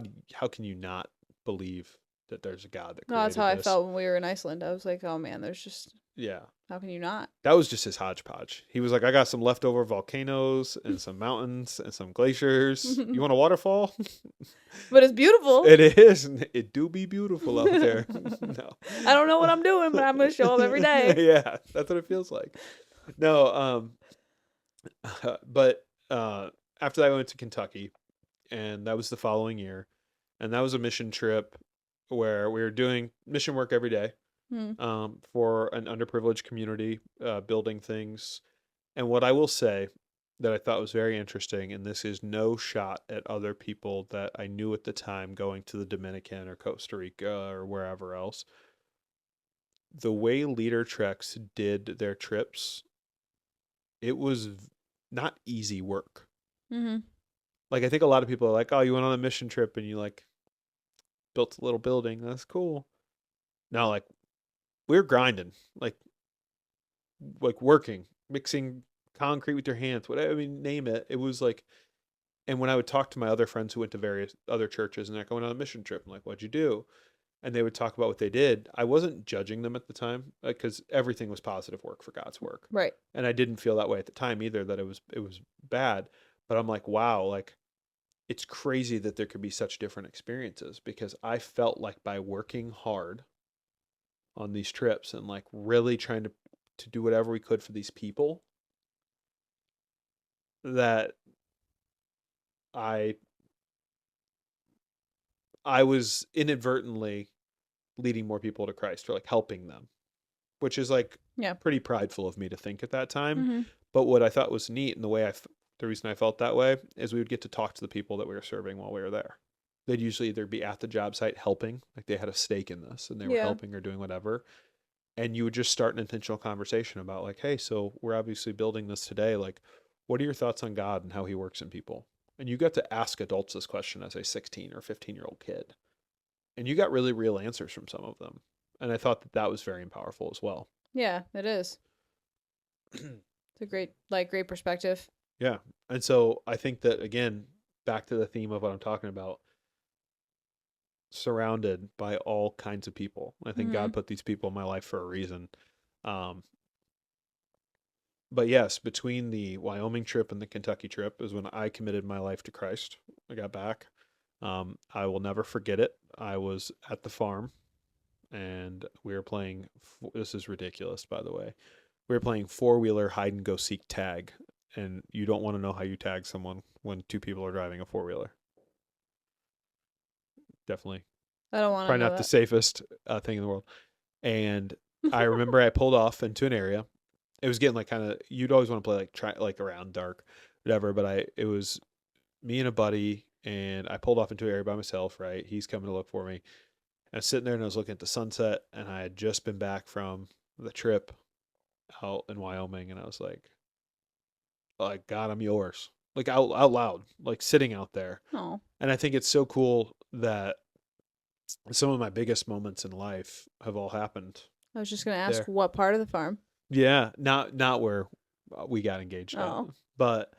can you not believe that there's a God that No, that's how created I this? felt when we were in Iceland. I was like, oh man, there's just, Yeah, how can you not? that was just his hodgepodge. He was like, I got some leftover volcanoes and some mountains and some glaciers. You want a waterfall? But it's beautiful. It is. It do be beautiful out there. No. I don't know what I'm doing, but I'm going to show up every day. Yeah, that's what it feels like. No, but after that, I went to Kentucky, and that was the following year, and that was a mission trip where we were doing mission work every day, Hmm. for an underprivileged community, building things. And what I will say that I thought was very interesting, and this is no shot at other people that I knew at the time going to the Dominican or Costa Rica or wherever else, the way Leader Treks did their trips, it was not easy work. Hmm. Like, I think a lot of people are like, oh, you went on a mission trip and you like built a little building. That's cool. No, like, we're grinding, like working, mixing concrete with your hands, whatever. I mean, name it. It was like, and when I would talk to my other friends who went to various other churches and they're going on a mission trip, I'm like, what'd you do? And they would talk about what they did. I wasn't judging them at the time because everything was positive work for God's work. Right. And I didn't feel that way at the time either, that it was bad. But I'm like, wow, like it's crazy that there could be such different experiences, because I felt like by working hard on these trips and like really trying to do whatever we could for these people, that I I was inadvertently leading more people to Christ, or like helping them, which is like Yeah. pretty prideful of me to think at that time. Hmm. But what I thought was neat, and the reason I felt that way, is we would get to talk to the people that we were serving while we were there. They'd usually either be at the job site helping, like they had a stake in this and they were Yeah. helping or doing whatever. And you would just start an intentional conversation about like, hey, so we're obviously building this today. Like, what are your thoughts on God and how he works in people? And you got to ask adults this question as a 16 or 15-year-old kid. And you got really real answers from some of them. And I thought that that was very powerful as well. Yeah, it is. It's a great perspective. Yeah. And so I think that, again, back to the theme of what I'm talking about, surrounded by all kinds of people. I think Hmm. God put these people in my life for a reason. Um, but yes, between the Wyoming trip and the Kentucky trip is when I committed my life to Christ. I got back. I will never forget it. I was at the farm and we were playing. This is ridiculous, by the way. We were playing four-wheeler hide and go seek tag, and you don't want to know how you tag someone when two people are driving a four-wheeler. Definitely, I don't want to probably know not the that. safest thing in the world. And I remember I pulled off into an area. It was getting like kind of, you'd always want to play like try like around dark, whatever. But it was me and a buddy, and I pulled off into an area by myself. Right, he's coming to look for me. I was sitting there and I was looking at the sunset, and I had just been back from the trip out in Wyoming, and I was like God, I'm yours, like out loud, like sitting out there. Oh, And I think it's so cool that some of my biggest moments in life have all happened I was just gonna ask there. what part of the farm. Yeah, not where we got engaged at, Oh, but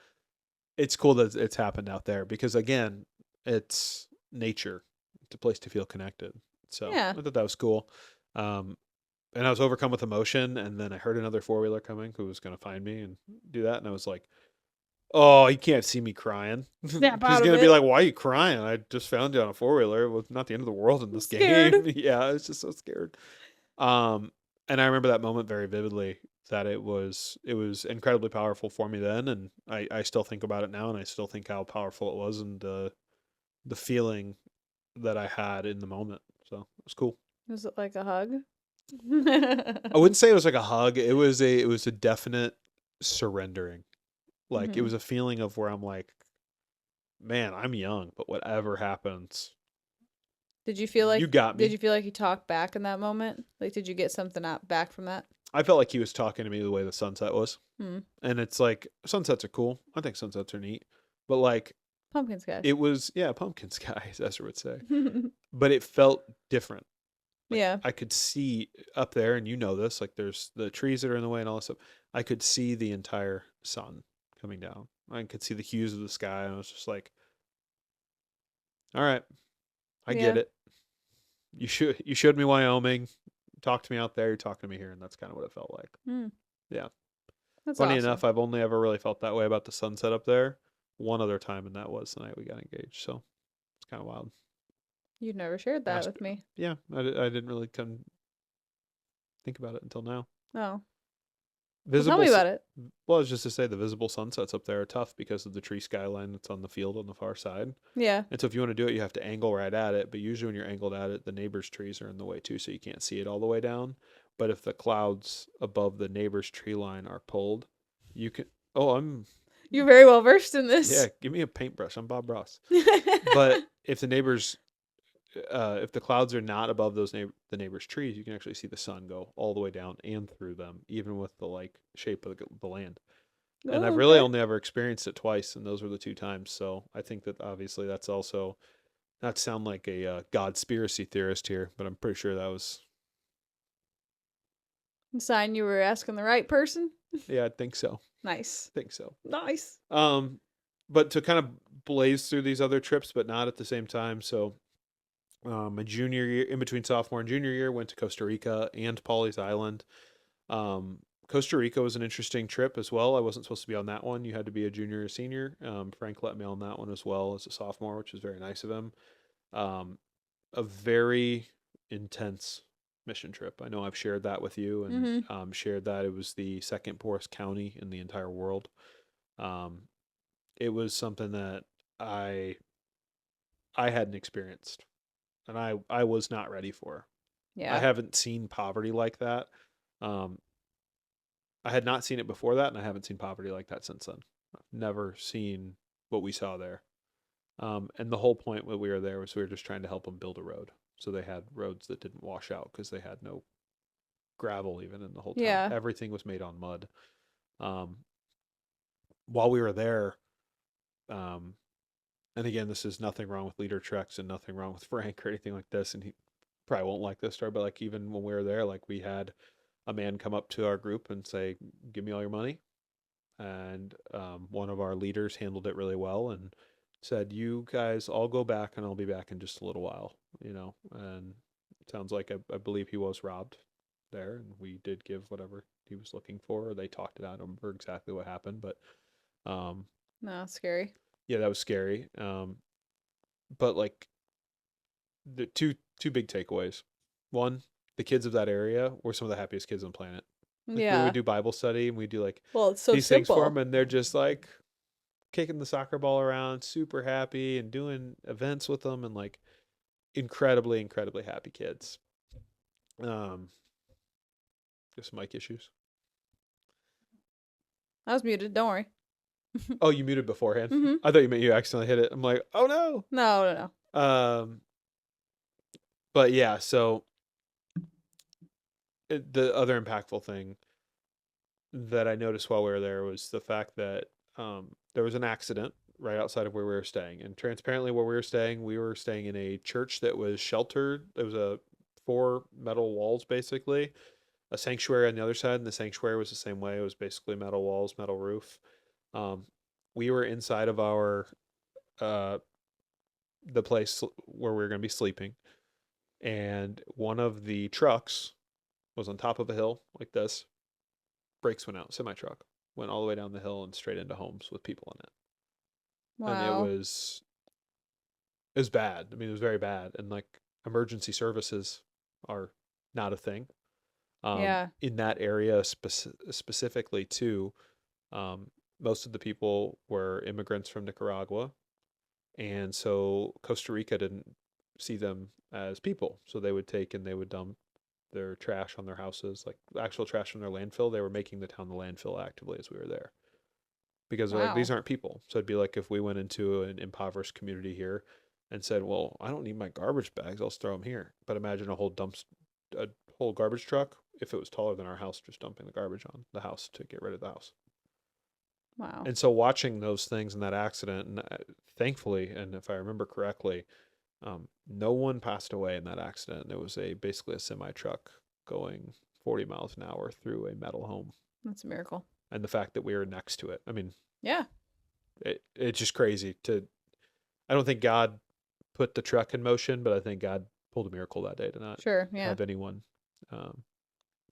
it's cool that it's happened out there, because again, it's nature. It's a place to feel connected. So yeah. I thought that was cool. Um, and I was overcome with emotion, and then I heard another four-wheeler coming who was going to find me and do that, and I was like, "Oh, he can't see me crying." Snap He's out of gonna be it. like, "Why are you crying? I just found you on a four-wheeler. It was not the end of the world in I'm this scared. game." Yeah, I was just so scared. Um, and I remember that moment very vividly. That it was incredibly powerful for me then, and I still think about it now, and I still think how powerful it was, and the feeling that I had in the moment. So it was cool. Was it like a hug? I wouldn't say it was like a hug. It was a definite surrendering. Like it Hmm. was a feeling of where I'm like, man, I'm young, but whatever happens, Did you feel you like got did me. you feel like you talked back in that moment? Like, did you get something out back from that? I felt like he was talking to me the way the sunset was. Hmm. And it's like sunsets are cool. I think sunsets are neat. But like Pumpkin skies. It was, yeah, pumpkin sky, as Ezra would say. But it felt different. Like Yeah. I could see up there, and you know this, like there's the trees that are in the way and all this stuff. I could see the entire sun coming down. I could see the hues of the sky, and I was just like, all right, I get Yeah. it. You showed me Wyoming. Talk to me out there, you're talking to me here, and that's kind of what it felt like. Mm, Yeah. that's Funny awesome. enough, I've only ever really felt that way about the sunset up there one other time, and that was the night we got engaged. So it's kind of wild. You've never shared that Last, with me. yeah, I didn't really come think about it until now. Oh. Well, tell Visible, me about it. well, I was just to say the visible sunsets up there are tough because of the tree skyline that's on the field on the far side. Yeah. And so if you want to do it, you have to angle right at it. But usually when you're angled at it, the neighbor's trees are in the way too, so you can't see it all the way down. But if the clouds above the neighbor's tree line are pulled, you can. Oh, You're very well versed in yeah. this. Give me a paintbrush. I'm Bob Ross. But if the neighbors, if the clouds are not above the neighbor's trees, you can actually see the sun go all the way down and through them, even with the like shape of the land. And I've Oh, really okay. only ever experienced it twice, and those were the two times. So I think that obviously that's also not to sound like a godspiracy theorist here, but I'm pretty sure that was, Sign you were asking the right person. yeah, I think so. Nice. I think so. Nice. Um, but to kind of blaze through these other trips, but not at the same time. So my junior year, in between sophomore and junior year, went to Costa Rica and Pawleys Island. Costa Rica was an interesting trip as well. I wasn't supposed to be on that one. You had to be a junior or senior. Frank let me on that one as well as a sophomore, which was very nice of him. Um, a very intense mission trip. I know I've shared that with you and Mm-hmm. shared that it was the second poorest county in the entire world. Um, it was something that I I hadn't experienced, and I was not ready for. I Yeah. haven't seen poverty like that. Um, I had not seen it before that, and I haven't seen poverty like that since then. I've never seen what we saw there. And the whole point when we were there was we were just trying to help them build a road. So they had roads that didn't wash out because they had no gravel even in the whole town. Yeah. Everything was made on mud. Um, while we were there, um, and again, this is nothing wrong with leader treks and nothing wrong with Frank or anything like this. And he probably won't like this story, but like even when we were there, like we had a man come up to our group and say, "Give me all your money." And one of our leaders handled it really well and said, "You guys all go back, and I'll be back in just a little while." And it sounds like I believe he was robbed there, and we did give whatever he was looking for. Or they talked it out. I don't remember exactly what happened, but um, No, scary. yeah, that was scary. But like the two big takeaways. One, the kids of that area were some of the happiest kids on the planet. Like we would Yeah. do Bible study and we do like Well, it's so these things for simple. them, and they're just like kicking the soccer ball around, super happy, and doing events with them, and like incredibly, incredibly happy kids. Um, just mic issues. I was muted. Don't worry. Oh, you muted beforehand. Mm-hmm. I thought you meant you accidentally hit it. I'm like, oh No, no, no. no. But yeah, so the other impactful thing that I noticed while we were there was the fact that there was an accident right outside of where we were staying. And transparently, where we were staying in a church that was sheltered. There was a four metal walls, basically, a sanctuary on the other side, and the sanctuary was the same way. It was basically metal walls, metal roof. Um, we were inside of our uh, the place where we were going to be sleeping, and one of the trucks was on top of a hill like this. Brakes went out. Semi truck went all the way down the hill and straight into homes with people in it, and Wow. it was bad. I mean, it was very bad, and like emergency services are not a thing Yeah. in that area specifically too. Most of the people were immigrants from Nicaragua, and so Costa Rica didn't see them as people. So they would take and they would dump their trash on their houses, like actual trash from their landfill. They were making the town the landfill actively as we were there because they're like, these Wow. aren't people. So it'd be like if we went into an impoverished community here and said, well, I don't need my garbage bags. I'll just throw them here. But imagine a whole garbage truck, if it was taller than our house, just dumping the garbage on the house to get rid of the house. Wow. And so watching those things in that accident, and thankfully, and if I remember correctly, no one passed away in that accident. It was basically a semi truck going 40 miles an hour through a metal home, That's a miracle. and the fact that we were next to it. I mean, Yeah. it's just crazy to. I don't think God put the truck in motion, but I think God pulled a miracle that day to not Sure. Yeah. have anyone um,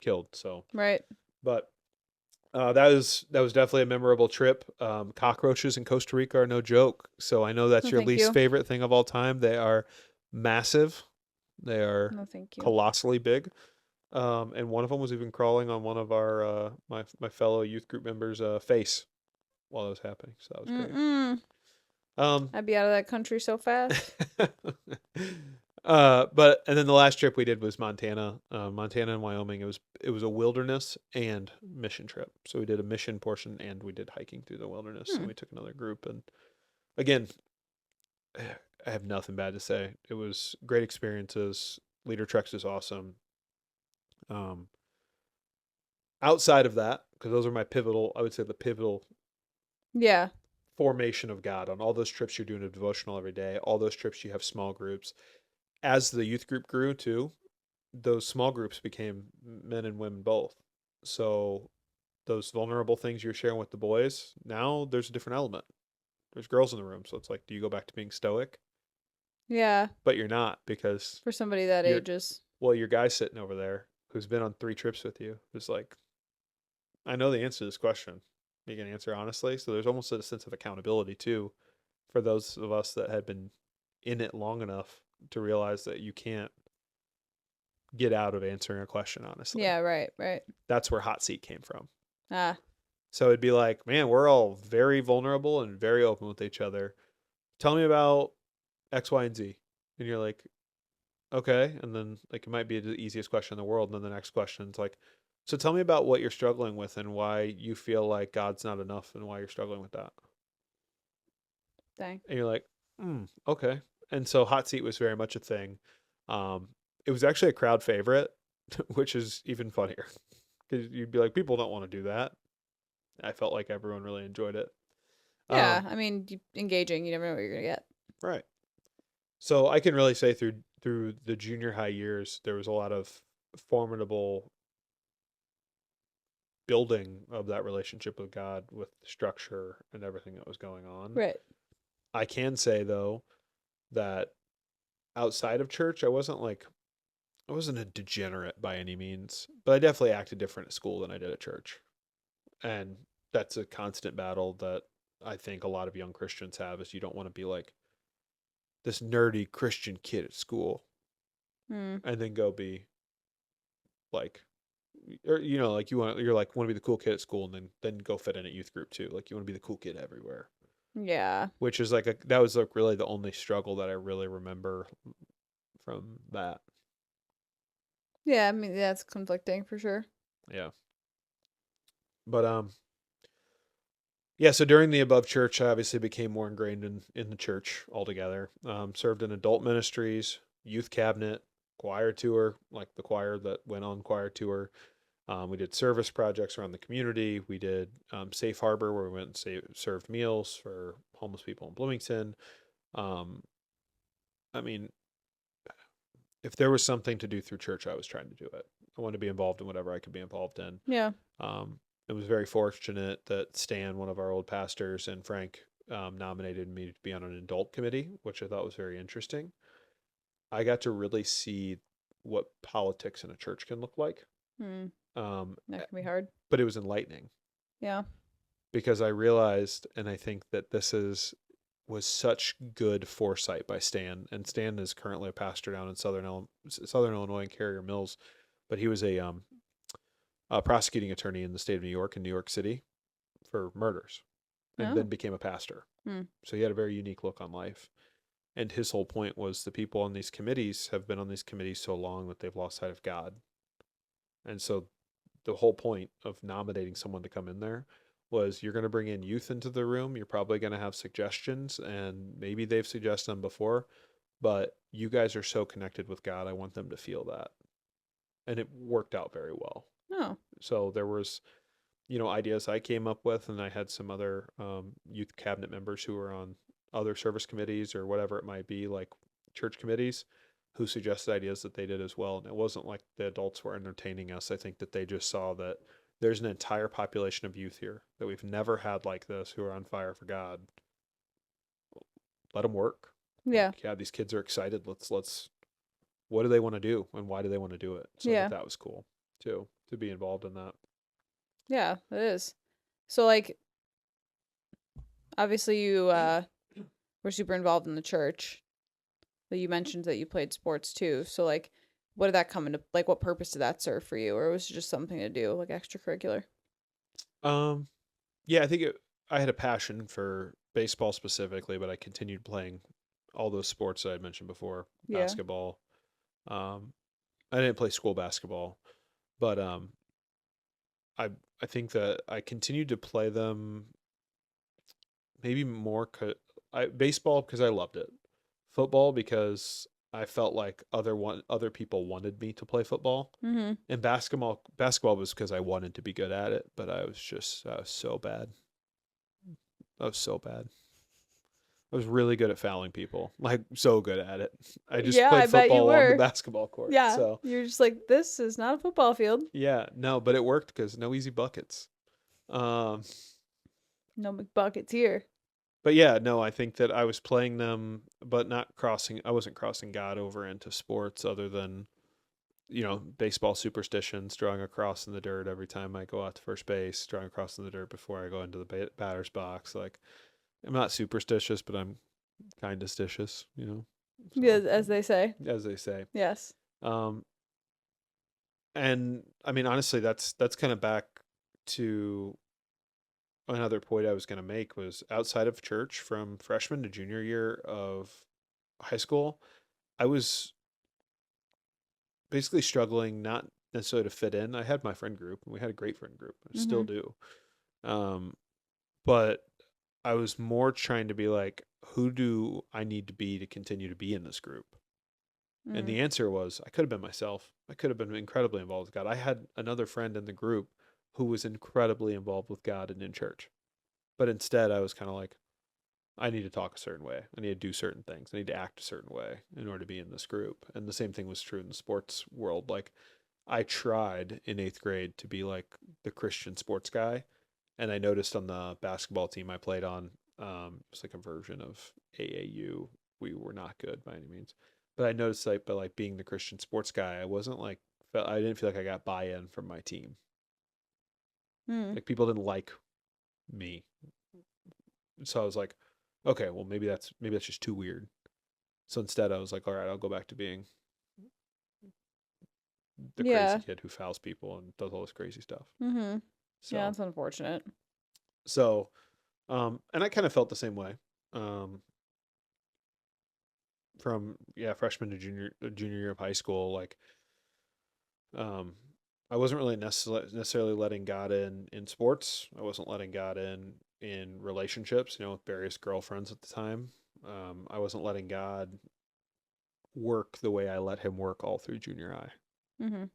killed. So, Right. but that was definitely a memorable trip. Cockroaches in Costa Rica are no joke. So I know that's No, your thank least you. favorite thing of all time. They are massive. They are No, thank you. colossally big. And one of them was even crawling on one of our my fellow youth group members' face while it was happening. So that was great. Mm-mm. Um, I'd be out of that country so fast. but and then the last trip we did was Montana, Montana and Wyoming. It was a wilderness and mission trip. So we did a mission portion and we did hiking through the wilderness. And Hmm. we took another group. And again, I have nothing bad to say. It was great experiences. Leader Treks is awesome. Um, outside of that, because those are my pivotal, I would say the pivotal Yeah. formation of God. On all those trips, you're doing a devotional every day. All those trips, you have small groups. As the youth group grew too, those small groups became men and women both. So those vulnerable things you're sharing with the boys, now there's a different element. There's girls in the room, so it's like, do you go back to being stoic? Yeah. But you're not, because For somebody that you're ages. your guy sitting over there who's been on 3 trips with you is like, I know the answer to this question. You can answer honestly. So there's almost a sense of accountability too for those of us that had been in it long enough to realize that you can't get out of answering a question honestly. Yeah. Right. Right. That's where hot seat came from. Ah. So it'd be like, man, we're all very vulnerable and very open with each other. Tell me about X, Y, and Z. And you're like, okay. And then like it might be the easiest question in the world. And then the next question is like, so tell me about what you're struggling with and why you feel like God's not enough and why you're struggling with that. Dang. And you're like, okay. And so hot seat was very much a thing. It was actually a crowd favorite, which is even funnier because you'd be like, people don't want to do that. I felt like everyone really enjoyed it. Yeah. Um, I mean, engaging. You never know what you're gonna get. right. So I can really say through the junior high years, there was a lot of formidable building of that relationship with God, with structure and everything that was going on. Right. I can say though that outside of church, I wasn't a degenerate by any means, but I definitely acted different at school than I did at church. And that's a constant battle that I think a lot of young Christians have is you don't want to be like this nerdy Christian kid at school Hmm. and then go be like or like you're like want to be the cool kid at school and then go fit in at youth group too. Like you want to be the cool kid everywhere. Yeah. Which is like that was like really the only struggle that I really remember from that. Yeah. I mean, that's conflicting for sure. Yeah. But yeah, so during the above church, I obviously became more ingrained in the church altogether. Served in adult ministries, youth cabinet, choir tour, like the choir that went on choir tour. We did service projects around the community. We did Safe Harbor, where we went and served meals for homeless people in Bloomington. Um, I mean, if there was something to do through church, I was trying to do it. I wanted to be involved in whatever I could be involved in. Yeah. Um, it was very fortunate that Stan, one of our old pastors, and Frank nominated me to be on an adult committee, which I thought was very interesting. I got to really see what politics in a church can look like. Hmm. Um, That can be hard. but it was enlightening Yeah. because I realized, and I think that was such good foresight by Stan. And Stan is currently a pastor down in Southern Illinois in Carrier Mills, but he was a prosecuting attorney in the state of New York and New York City for murders, and Oh. then became a pastor. Hmm. So he had a very unique look on life. And his whole point was the people on these committees have been on these committees so long that they've lost sight of God. And so the whole point of nominating someone to come in there was you're going to bring in youth into the room. You're probably going to have suggestions, and maybe they've suggested them before, but you guys are so connected with God. I want them to feel that. And it worked out very well. Oh. So there was, ideas I came up with, and I had some other youth cabinet members who were on other service committees or whatever it might be, like church committees, who suggested ideas that they did as well. And it wasn't like the adults were entertaining us. I think that they just saw that there's an entire population of youth here that we've never had like this, who are on fire for God. Let them work. Yeah. Like, yeah, these kids are excited. Let's what do they want to do and why do they want to do it? So I Yeah. thought that was cool too, to be involved in that. Yeah, it is. So like obviously you were super involved in the church. But you mentioned that you played sports too. So like what did that come into like what purpose did that serve for you or was it just something to do like extracurricular? Um, yeah, I think I had a passion for baseball specifically, but I continued playing all those sports that I mentioned before, Yeah. basketball. Um, I didn't play school basketball, but I I think that I continued to play them maybe more. Baseball because I loved it, football because I felt like other people wanted me to play football, Mhm. and basketball was because I wanted to be good at it, but I was so bad. I was so bad. I was really good at fouling people, like so good at it. I just Yeah, I played bet you football on the were. basketball court. Yeah. So, You're just like this is not a football field. yeah, no, but it worked because no easy buckets. Um, No McBuckets here. but yeah, no, I think that I was playing them, but not crossing, I wasn't crossing God over into sports other than, baseball superstitions, drawing a cross in the dirt every time I go out to first base, drawing a cross in the dirt before I go into the batter's box. Like, I'm not superstitious, but I'm kind of stitious, Yeah, so as they say. as they say. Yes. Um, and I mean, honestly, that's kind of back to another point I was going to make was outside of church from freshman to junior year of high school, I was basically struggling not necessarily to fit in. I had my friend group and we had a great friend group. I still Mhm. do. Um, but I was more trying to be like, who do I need to be to continue to be in this group? And Mhm. the answer was I could have been myself. I could have been incredibly involved with God. I had another friend in the group who was incredibly involved with God and in church. But instead, I was kind of like, I need to talk a certain way. I need to do certain things. I need to act a certain way in order to be in this group. And the same thing was true in the sports world. Like, I tried in eighth grade to be like the Christian sports guy. And I noticed on the basketball team I played on, it's like a version of AAU. We were not good by any means. But I noticed like by like being the Christian sports guy, I wasn't like I didn't feel like I got buy-in from my team. Mhm. Like people didn't like me. So I was like, okay, well maybe that's just too weird. So instead I was like, all right, I'll go back to being the crazy Yeah. kid who fouls people and does all this crazy stuff. Mhm. Yeah, So that's unfortunate. so and I kind of felt the same way. Um from freshman to junior year of high school, like um I wasn't really necessarily letting God in sports. I wasn't letting God in relationships, with various girlfriends at the time. I wasn't letting God work the way I let him work all through junior high. Mhm.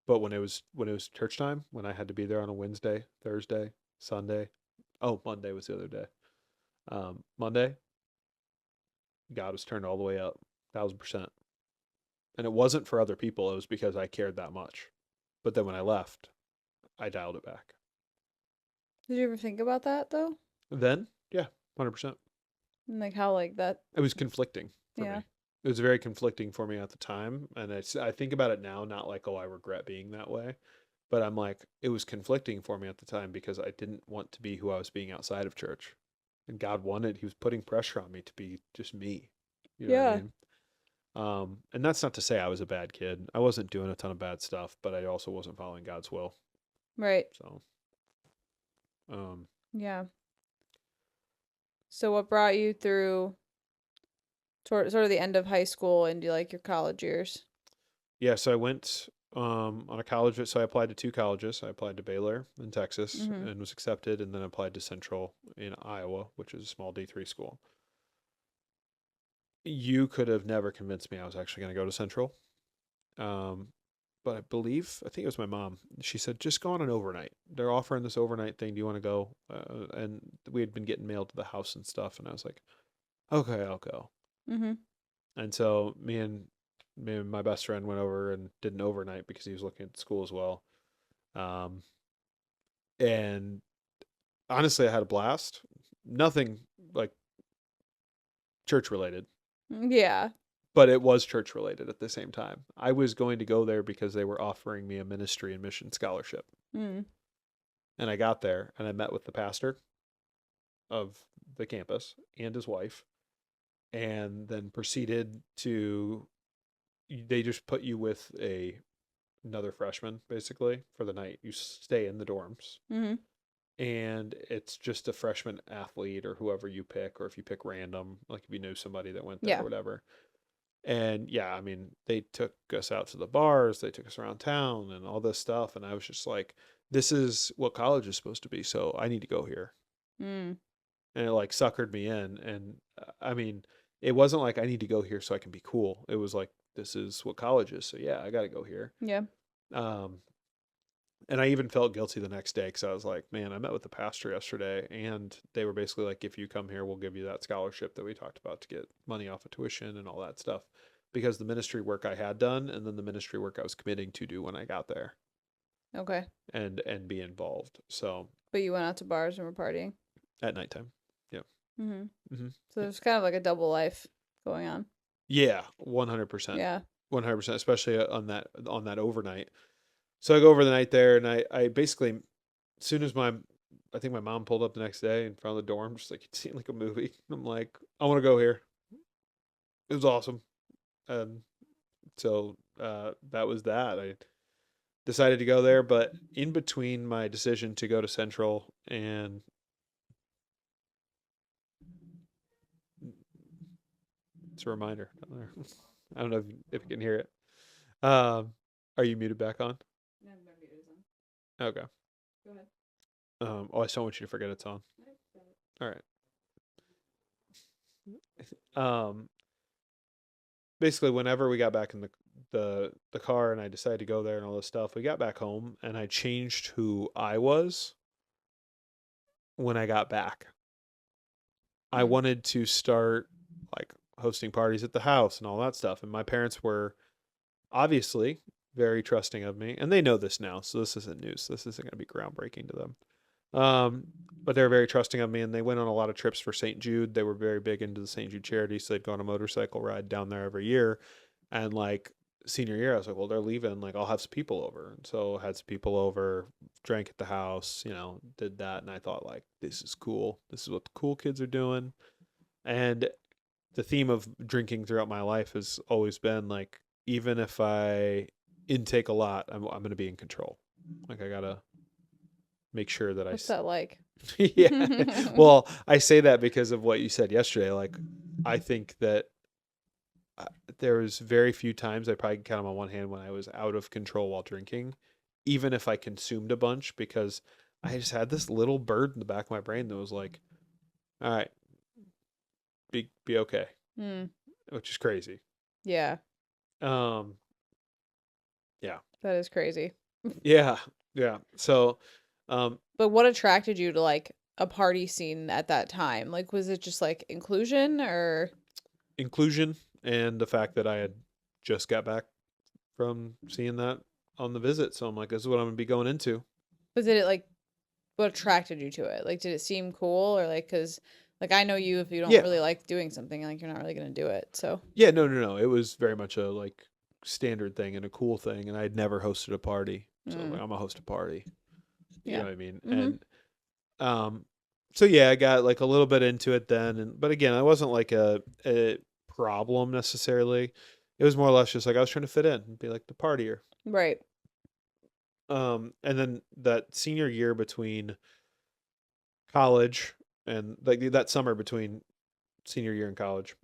But when it was church time, when I had to be there on a Wednesday, Thursday, Sunday, oh, Monday was the other day. Monday, God was turned all the way up, 1,000%. And it wasn't for other people, it was because I cared that much. But then when I left, I dialed it back. Did you ever think about that though? Then, yeah, 100%. And like how like that It was conflicting for yeah. me. It was very conflicting for me at the time. And I think about it now, not like, oh, I regret being that way. But I'm like, it was conflicting for me at the time because I didn't want to be who I was being outside of church. And God wanted, He was putting pressure on me to be just me. You know what I Yeah. mean? And that's not to say I was a bad kid. I wasn't doing a ton of bad stuff, but I also wasn't following God's will. Right. So, um, Yeah. So what brought you through sort of the end of high school into like your college years? yeah, so I went on a college. So I applied to two colleges. I applied to Baylor in Texas Mhm. and was accepted, and then applied to Central in Iowa, which is a small D3 school. You could have never convinced me I was actually going to go to Central. Um, but I think it was my mom. She said, just go on an overnight. They're offering this overnight thing. Do you want to go? And we had been getting mailed to the house and stuff. And I was like, okay, I'll go. Mm-hmm. And so me and my best friend went over and did an overnight because he was looking at school as well. Um, and honestly, I had a blast. Nothing like church related, Yeah. but it was church related at the same time. I was going to go there because they were offering me a ministry and mission scholarship. Mm. And I got there and I met with the pastor of the campus and his wife, and then proceeded to, they just put you with another freshman basically for the night. You stay in the dorms, Mm-hmm. and it's just a freshman athlete or whoever you pick, or if you pick random, like if you knew somebody that went there Yeah. or whatever. And yeah, I mean, they took us out to the bars, they took us around town and all this stuff. And I was just like, this is what college is supposed to be. So I need to go here. Mm. And it like suckered me in. And I mean, it wasn't like I need to go here so I can be cool. It was like, this is what college is. So yeah, I got to go here. Yeah. Um, and I even felt guilty the next day because I was like, man, I met with the pastor yesterday, and they were basically like, if you come here, we'll give you that scholarship that we talked about to get money off of tuition and all that stuff, because the ministry work I had done, and then the ministry work I was committing to do when I got there, Okay. and be involved. So But you went out to bars and were partying. at nighttime, yeah, Mm-hmm. hmm So there's kind of like a double life going on. yeah, 100%, Yeah. 100%, especially on that overnight. So I go over the night there, and I basically, as soon as I think my mom pulled up the next day in front of the dorm, just like it seemed like a movie. I'm like, I want to go here. It was awesome. And so that was that. I decided to go there, but in between my decision to go to Central and it's a reminder down there. I don't know if you can hear it. Are you muted back on? No, my mute is Okay. on. Go ahead. Oh, I just don't want you to forget it's on. All right. Um, basically whenever we got back in the car and I decided to go there and all this stuff, we got back home and I changed who I was when I got back. I Mm. wanted to start like hosting parties at the house and all that stuff, and my parents were obviously very trusting of me, and they know this now, so this isn't news. This isn't going to be groundbreaking to them. But they're very trusting of me, and they went on a lot of trips for St. Jude. They were very big into the St. Jude charity, so they'd go on a motorcycle ride down there every year. And like senior year, I was like, well, they're leaving. Like, I'll have some people over. And so I had some people over, drank at the house, did that. And I thought, like, this is cool. This is what the cool kids are doing. And the theme of drinking throughout my life has always been like, even if I intake a lot, I'm going to be in control. Like, I got to make sure that What's that like? yeah. Well, I say that because of what you said yesterday. Like, I think that uh, there was very few times, I probably can count them on one hand, when I was out of control while drinking, even if I consumed a bunch, because I just had this little bird in the back of my brain that was like, all right, be okay, Mm. which is crazy. Yeah. Um, yeah. That is crazy. Yeah. Yeah. So, um, But what attracted you to like a party scene at that time? Like, was it just like inclusion or? inclusion and the fact that I had just got back from seeing that on the visit. So I'm like, this is what I'm gonna be going into. But did it like, what attracted you to it? Like, did it seem cool or like, cause like I know you, if you don't Yeah. really like doing something, like you're not really gonna do it. So Yeah, no. It was very much a like standard thing and a cool thing. And I'd never hosted a party. So I was like, mm. I'm gonna host a party. You Yeah. know what I mean? Mm-hmm. Um so yeah, I got like a little bit into it then, but again, I wasn't like a problem necessarily. It was more or less just like I was trying to fit in and be like the partier. Right. And then that senior year between college and like that summer between senior year and college,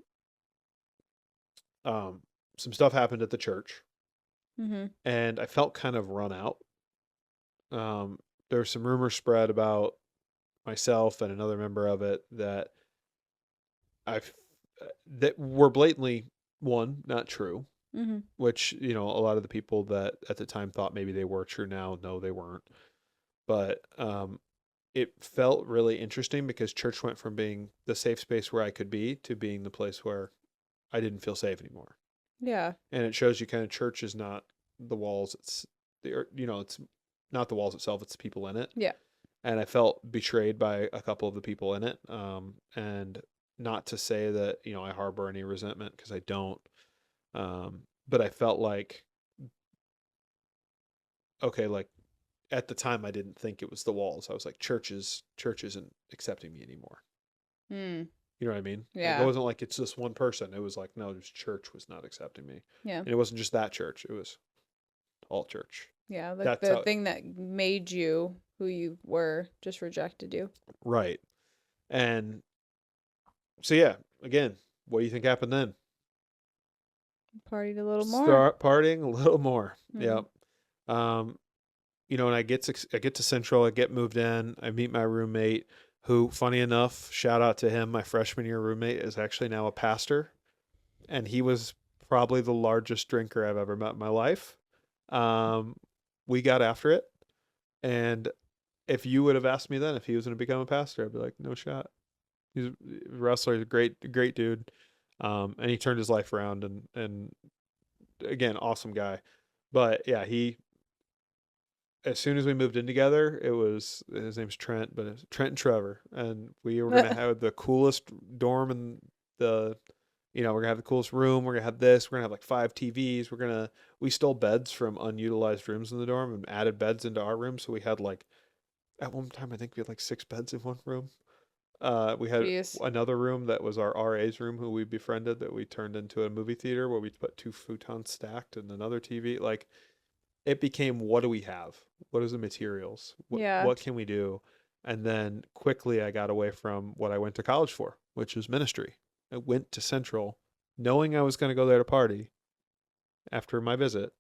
some stuff happened at the church, Mm-hmm. and I felt kind of run out. Um, there was some rumors spread about myself and another member of it I that were blatantly, one, not true, Mm-hmm. which, a lot of the people that at the time thought maybe they were true now, no, they weren't. But it felt really interesting because church went from being the safe space where I could be to being the place where I didn't feel safe anymore. Yeah. And it shows you kind of church is not the walls. It's not the walls itself. It's the people in it. Yeah. And I felt betrayed by a couple of the people in it. And not to say that, I harbor any resentment because I don't. But I felt like, okay, like at the time I didn't think it was the walls. I was like, church isn't accepting me anymore. Mm. You know what I mean? Like it Yeah. wasn't like it's just one person. It was like, no, just church was not accepting me. Yeah. And it wasn't just that church. It was all church. Yeah. Like That's the how, thing that made you who you were just rejected you. right. And so, yeah, again, what do you think happened then? Partied a little more. Start partying a little more. Mm. Yep. Um, and I get to Central, I get moved in, I meet my roommate, who, funny enough, shout out to him, my freshman year roommate is actually now a pastor, and he was probably the largest drinker I've ever met in my life. Um, we got after it, and if you would have asked me then if he was going to become a pastor, I'd be like, no shot. He's a wrestler, he's a great dude, and he turned his life around, and again, awesome guy. But yeah, he as soon as we moved in together, it was his name's Trent, but it's Trent and Trevor, and we were gonna have the coolest dorm in the, we're gonna have the coolest room. We're gonna have this. We're gonna have like 5 TVs. We stole beds from unutilized rooms in the dorm and added beds into our room, so we had like at one time I think we had like 6 beds in one room. We had Jeez. another room that was our RA's room, who we befriended, that we turned into a movie theater where we put 2 futons stacked and another TV. Like it became, what do we have? What is the materials? What Yeah. what can we do? And then quickly I got away from what I went to college for, which was ministry. I went to Central knowing I was going to go there to party after my visit,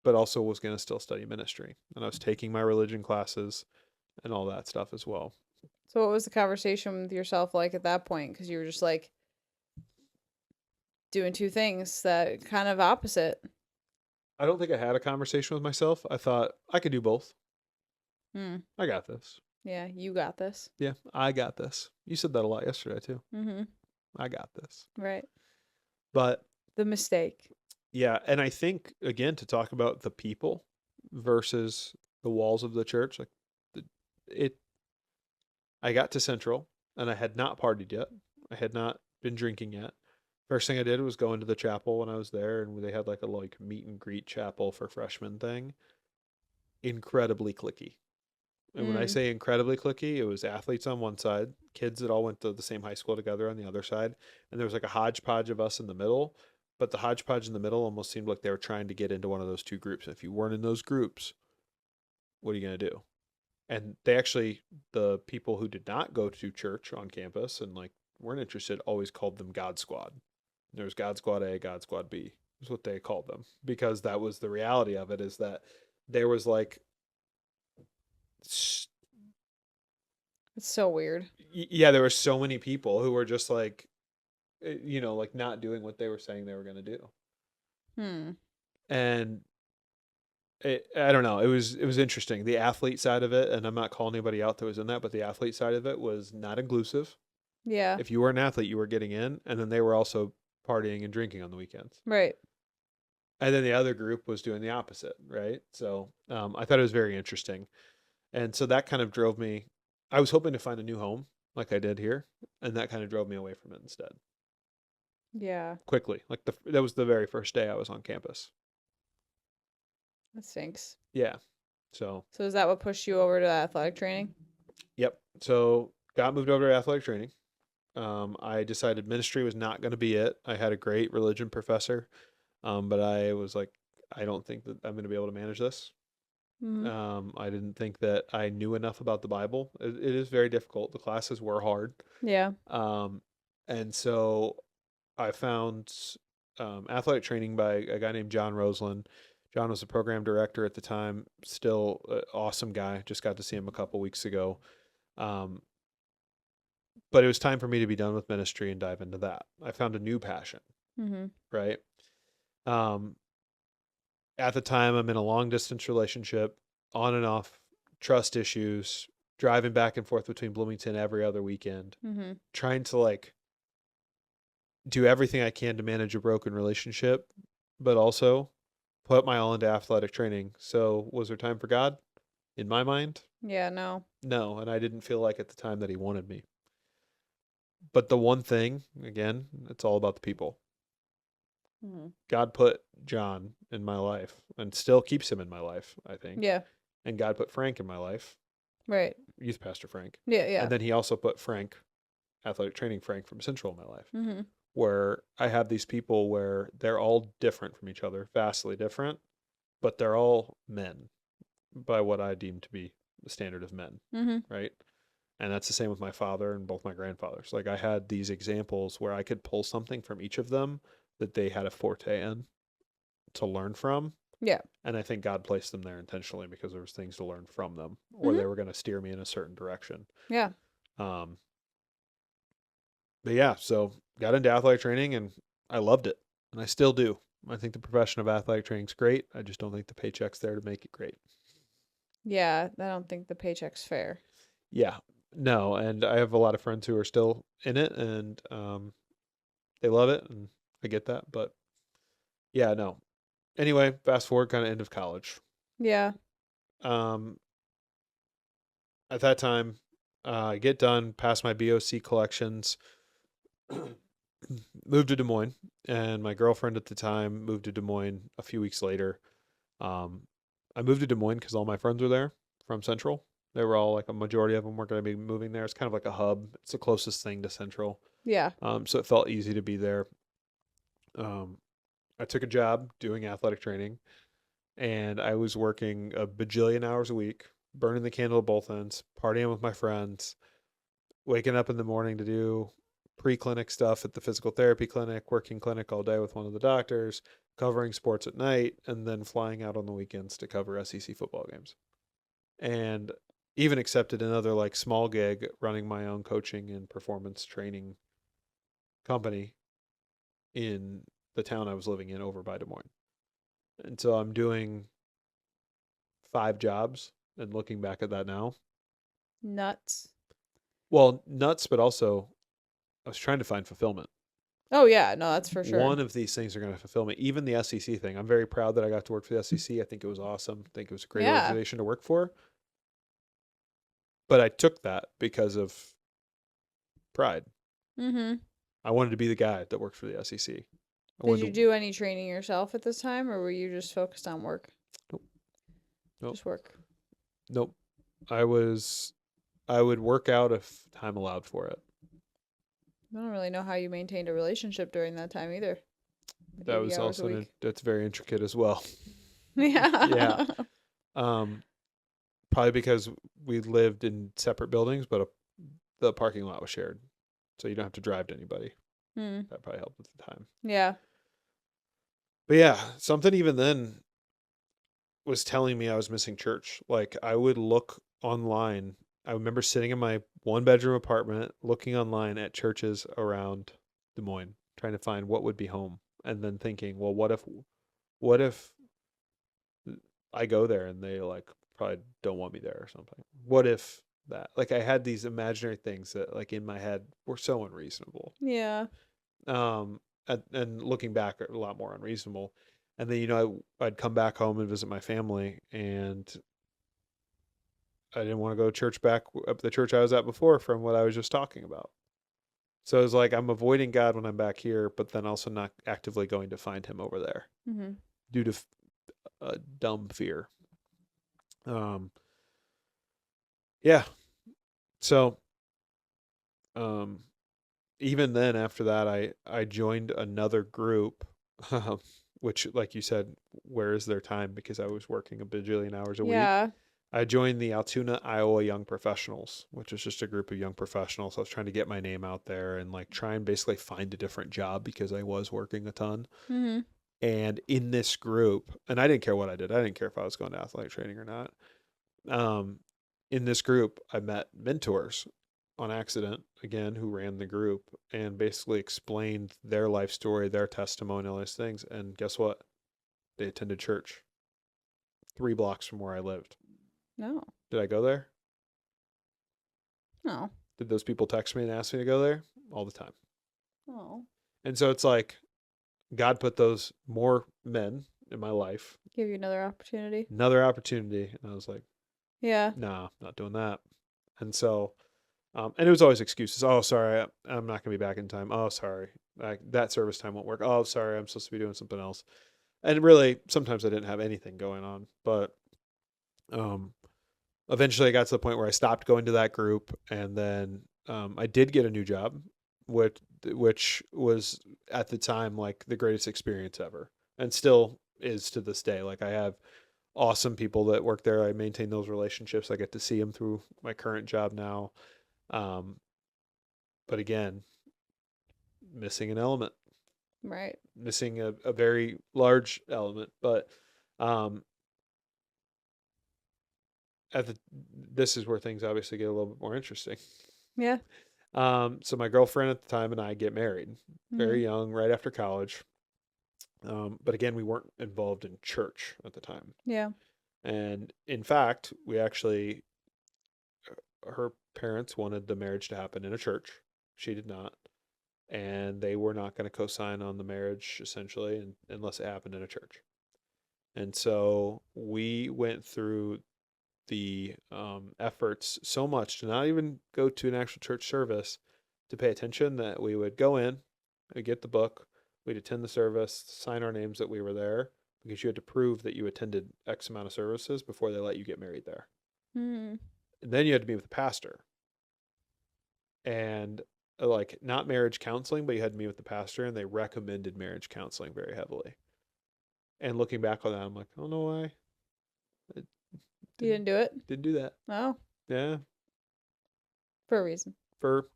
but also was going to still study ministry. And I was taking my religion classes and all that stuff as well. So what was the conversation with yourself like at that point? Because you were just like doing two things that kind of opposite. I don't think I had a conversation with myself. I thought I could do both. Hmm. I got this. Yeah, you got this. Yeah, I got this. You said that a lot yesterday too. Mm-hmm. I got this. Right. But The mistake. yeah, and I think again to talk about the people versus the walls of the church, like the, it I got to Central and I had not partied yet. I had not been drinking yet. First thing I did was go into the chapel when I was there, and they had like a meet and greet chapel for freshmen thing. Incredibly clicky. And when I Mm. say incredibly clicky, it was athletes on one side, kids that all went to the same high school together on the other side, and there was like a hodgepodge of us in the middle. But the hodgepodge in the middle almost seemed like they were trying to get into one of those two groups. And if you weren't in those groups, what are you going to do? And they actually, the people who did not go to church on campus and like weren't interested, always called them God Squad. There was God Squad A, God Squad B, is what they called them, because that was the reality of it, is that there was like, It's so weird. yeah, there were so many people who were just like, like not doing what they were saying they were going to do. Hmm. And I don't know. It was interesting. The athlete side of it, and I'm not calling anybody out that was in that, but the athlete side of it was not inclusive. Yeah. If you were an athlete, you were getting in, and then they were also partying and drinking on the weekends. Right. And then the other group was doing the opposite, right? So I thought it was very interesting, and so that kind of drove me. I was hoping to find a new home, like I did here, and that kind of drove me away from it instead. Yeah. Quickly, like that was the very first day I was on campus. That stinks. Yeah. So, So is that what pushed you over to athletic training? yep. So got moved over to athletic training. I decided ministry was not going to be it. I had a great religion professor, but I was like, I don't think that I'm going to be able to manage this. Mm-hmm. I didn't think that I knew enough about the Bible. It is very difficult. The classes were hard. Yeah. Um, and so I found athletic training by a guy named John Roseland. John was the program director at the time, still an awesome guy. Just got to see him a couple weeks ago. Um, but it was time for me to be done with ministry and dive into that. I found a new passion, Mm-hmm. right? Um, at the time, I'm in a long distance relationship, on and off, trust issues, driving back and forth between Bloomington every other weekend, Mm-hmm. trying to like do everything I can to manage a broken relationship, but also put my all into athletic training. So, was there time for God? In my mind, Yeah, no. no. And I didn't feel like at the time that He wanted me. But the one thing, again, it's all about the people. Mm-hmm. God put John in my life and still keeps him in my life, I think. Yeah, And God put Frank in my life, right. youth pastor Frank. Yeah, And yeah. then He also put Frank, athletic training Frank from Central in my life, Mm-hmm. where I have these people where they're all different from each other, vastly different, but they're all men by what I deem to be the standard of men, Mm-hmm. right? And that's the same with my father and both my grandfathers. Like I had these examples where I could pull something from each of them that they had a forte in to learn from. Yeah. And I think God placed them there intentionally because there was things to learn from them, or Mm-hmm. they were going to steer me in a certain direction. Yeah. Um, but yeah, so got into athletic training and I loved it, and I still do. I think the profession of athletic training is great. I just don't think the paycheck's there to make it great. Yeah, I don't think the paycheck's fair. Yeah, no, and I have a lot of friends who are still in it, and they love it, and I get that. But yeah, no. Anyway, fast forward, kind of end of college. Yeah. Um, at that time, I get done, pass my BOC collections, moved to Des Moines, and my girlfriend at the time moved to Des Moines a few weeks later. Um, I moved to Des Moines because all my friends were there from Central. They were all like a majority of them were going to be moving there. It's kind of like a hub. It's the closest thing to Central. Yeah. So it felt easy to be there. Um, I took a job doing athletic training, and I was working a bajillion hours a week, burning the candle at both ends, partying with my friends, waking up in the morning to do pre-clinic stuff at the physical therapy clinic, working clinic all day with one of the doctors, covering sports at night, and then flying out on the weekends to cover SEC football games. And even accepted another like small gig running my own coaching and performance training company in the town I was living in over by Des Moines. And so I'm doing 5 jobs, and looking back at that now, Nuts. well, nuts, but also I was trying to find fulfillment. Oh yeah, no, that's for sure. One of these things are going to fulfill me. Even the SEC thing, I'm very proud that I got to work for the SEC. I think it was awesome. I think it was a great Yeah. organization to work for. But I took that because of pride. Mm-hmm. I wanted to be the guy that worked for the SEC. I Did wanted you to. do any training yourself at this time, or were you just focused on work? Nope. Nope. Just work. Nope. I was. I would work out if time allowed for it. I don't really know how you maintained a relationship during that time either. Like That 80 was hours a also week. that's very intricate as well. Yeah. Yeah. Um. Probably because we lived in separate buildings, but the parking lot was shared, so you don't have to drive to anybody. Hmm. That probably helped at the time. Yeah. But yeah, something even then was telling me I was missing church. Like I would look online. I remember sitting in my 1 bedroom apartment looking online at churches around Des Moines, trying to find what would be home. And then thinking, well, what if I go there and they like probably don't want me there or something? What if that? Like I had these imaginary things that like in my head were so unreasonable. Yeah. And looking back, a lot more unreasonable. And then I'd come back home and visit my family, and I didn't want to go to church back up the church I was at before from what I was just talking about. So it's like I'm avoiding God when I'm back here, but then also not actively going to find Him over there Mm-hmm. due to a dumb fear. Um, yeah. So um, even then, after that, I joined another group, which, like you said, where is their time? Because I was working a bajillion hours a week. Yeah. I joined the Altoona, Iowa Young Professionals, which is just a group of young professionals. I was trying to get my name out there and like try and basically find a different job because I was working a ton. Mm-hmm. And in this group, and I didn't care what I did. I didn't care if I was going to athletic training or not. Um, in this group, I met mentors on accident again who ran the group and basically explained their life story, their testimony, all those things. And guess what? They attended church 3 blocks from where I lived. No. Did I go there? No. Did those people text me and ask me to go there? All the time. Oh. And so it's like God put those more men in my life. Give you another opportunity. Another opportunity. And I was like, Yeah. nah, not doing that. And so, and it was always excuses. Oh, sorry, I'm not going to be back in time. Oh, sorry, that service time won't work. Oh, sorry, I'm supposed to be doing something else. And really, sometimes I didn't have anything going on. But um, eventually, I got to the point where I stopped going to that group, and then I did get a new job, which was at the time like the greatest experience ever, and still is to this day. Like I have awesome people that work there. I maintain those relationships. I get to see them through my current job now. Um, but again, missing an element, Right. missing a very large element. But um, at the this is where things obviously get a little bit more interesting. Yeah. So my girlfriend at the time and I get married Mm-hmm. very young, right after college. But again, we weren't involved in church at the time. Yeah. And in fact, we actually, her parents wanted the marriage to happen in a church. She did not. And they were not going to co-sign on the marriage essentially unless it happened in a church. And so we went through the efforts so much to not even go to an actual church service to pay attention that we would go in, we'd get the book, we'd attend the service, sign our names that we were there because you had to prove that you attended X amount of services before they let you get married there. Mm-hmm. And then you had to meet with the pastor and like not marriage counseling, but you had to meet with the pastor and they recommended marriage counseling very heavily. And looking back on that, I'm like, I don't know why I You didn't do it? didn't do that. Oh, Yeah, for a reason. for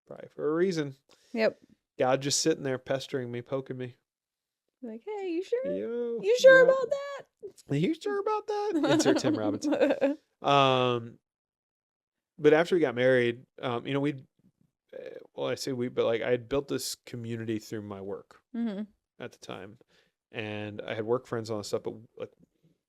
probably for a reason. Yep. God just sitting there pestering me, poking me. Like, hey, you sure? Yo, You sure yeah. about Are you sure about that? Insert Tim Robbins. that? But after we got married, we, well, I say we, but like I had built this community through my work Mm-hmm. at the time, and I had work friends on stuff, but like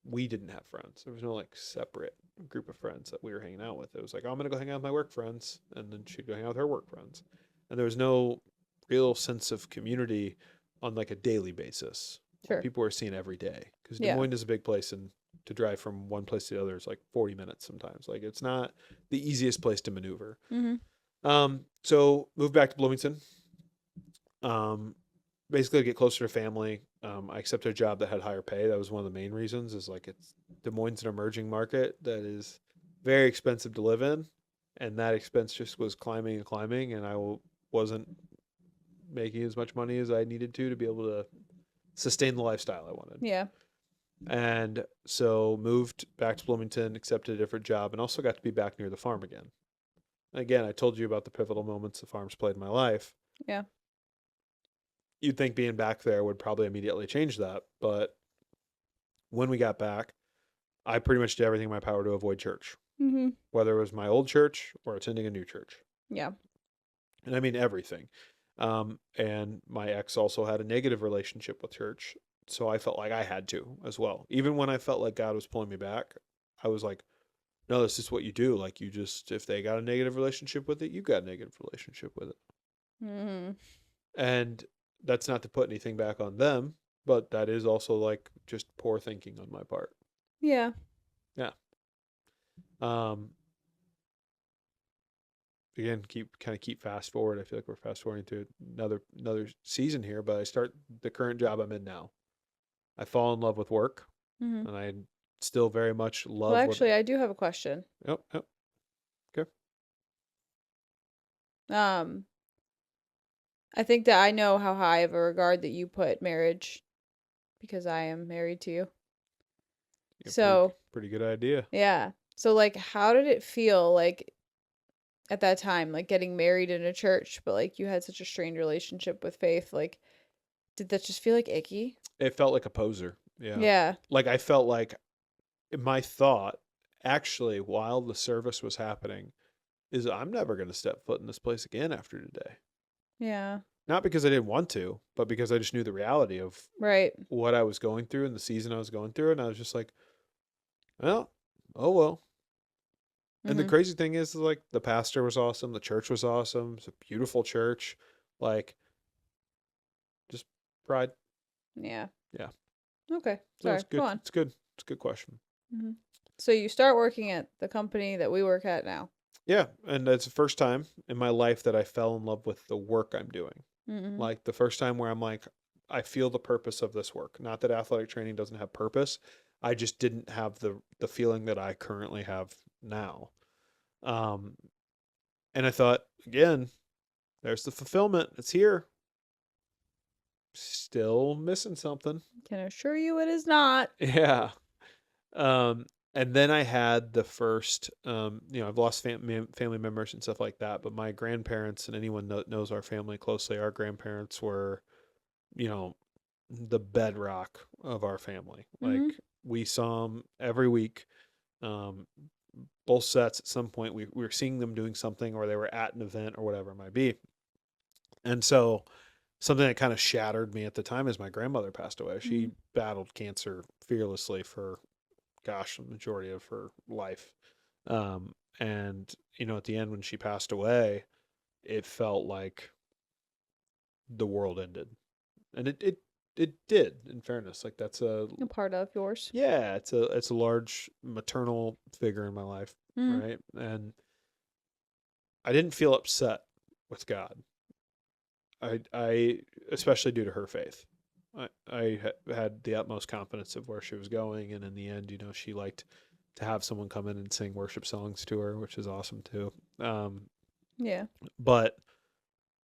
we didn't have friends. There was no like separate group of friends that we were hanging out with. It was like, oh, I'm gonna go hang out with my work friends, and then she'd go hang out with her work friends, and there was no real sense of community on like a daily basis. Sure. People were seeing every day because Des Yeah. Moines is a big place, and to drive from one place to the other is like 40 minutes sometimes. Like it's not the easiest place to maneuver. Mm-hmm. So moved back to Bloomington. Um, basically get closer to family. I accepted a job that had higher pay. That was one of the main reasons. Is like it's Des Moines an emerging market that is very expensive to live in, and that expense just was climbing and climbing, and wasn't making as much money as I needed to be able to sustain the lifestyle I wanted. Yeah. And so moved back to Bloomington, accepted a different job, and also got to be back near the farm again. Again, I told you about the pivotal moments the farms played in my life. Yeah. You'd think being back there would probably immediately change that, but when we got back, I pretty much did everything in my power to avoid church, Mm-hmm. whether it was my old church or attending a new church. Yeah. And I mean everything. And my ex also had a negative relationship with church. So I felt like I had to as well. Even when I felt like God was pulling me back, I was like, no, this is what you do. Like, you just, if they got a negative relationship with it, you got a negative relationship with it. Mm-hmm. And that's not to put anything back on them, but that is also like just poor thinking on my part. Yeah. Yeah. Um, Again, keep fast forward. I feel like we're fast forwarding to another season here, but I start the current job I'm in now. I fall in love with work, Mm-hmm. and I still very much Well, love actually, I do have a question. Yep, yep. Okay. Um, I think that I know how high of a regard that you put marriage because I am married to you. Yeah, So, pretty good idea. yeah. So, like, how did it feel, like, at that time, like, getting married in a church, but, like, you had such a strained relationship with faith? Like, did that just feel, like, icky? It felt like a poser. Yeah. Yeah. Like I felt like my thought actually while the service was happening is I'm never going to step foot in this place again after today. Yeah. Not because I didn't want to, but because I just knew the reality of Right. what I was going through and the season I was going through. And I was just like, well, oh well. And the Mm-hmm. crazy thing is like the pastor was awesome. The church was awesome. It's a beautiful church. Like, just pride. Yeah. Yeah. Okay. So Sorry. it's Go good. on. It's good. It's a good question. Mm-hmm. So you start working at the company that we work at now. Yeah. And it's the first time in my life that I fell in love with the work I'm doing. Mm-hmm. Like the first time where I'm like, I feel the purpose of this work. Not that athletic training doesn't have purpose. I just didn't have the feeling that I currently have now. Um, and I thought, again, there's the fulfillment. It's here. Still missing something. Can assure you it is not. Yeah. Um, and then I had the first, I've lost family members and stuff like that, but my grandparents and anyone that knows our family closely, our grandparents were, you know, the bedrock of our family. Mm-hmm. Like we saw them every week. Um, both sets at some point we were seeing them doing something or they were at an event or whatever it might be. And so something that kind of shattered me at the time is my grandmother passed away. Mm-hmm. She battled cancer fearlessly for, gosh, the majority of her life. And, at the end when she passed away, it felt like the world ended. And it did, in fairness. Like that's A part of yours. yeah, it's a large maternal figure in my life, Mm-hmm. right? And I didn't feel upset with God. I especially due to her faith. I had the utmost confidence of where she was going, and in the end, she liked to have someone come in and sing worship songs to her, which is awesome too. Yeah. But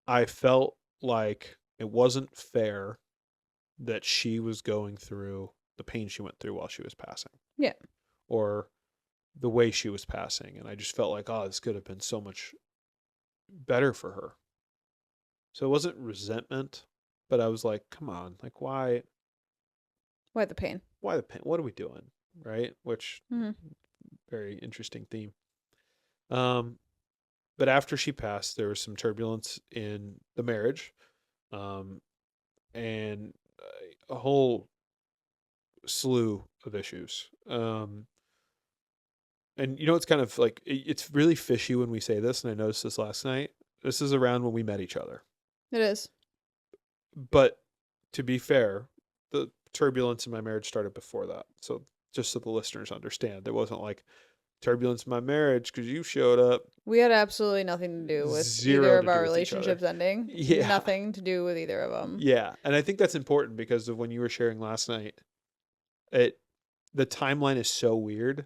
I felt like it wasn't fair that she was going through the pain she went through while she was passing, Yeah. or the way she was passing, and I just felt like, oh, this could have been so much better for her. So it wasn't resentment, but I was like, come on, like Why the pain? why the pain? What are we doing? Right? Which Mm-hmm. very interesting theme. Um, but after she passed, there was some turbulence in the marriage, um, and a whole slew of issues. And it's kind of like it's really fishy when we say this, and I noticed this last night. This is around when we met each other. It is. But to be fair, the turbulence in my marriage started before that. So just so the listeners understand, there wasn't like turbulence in my marriage because you showed up. We had absolutely nothing to do with either Zero of to do our with each other. relationships ending. Yeah. Nothing to do with either of them. Yeah. And I think that's important because of when you were sharing last night, it the timeline is so weird,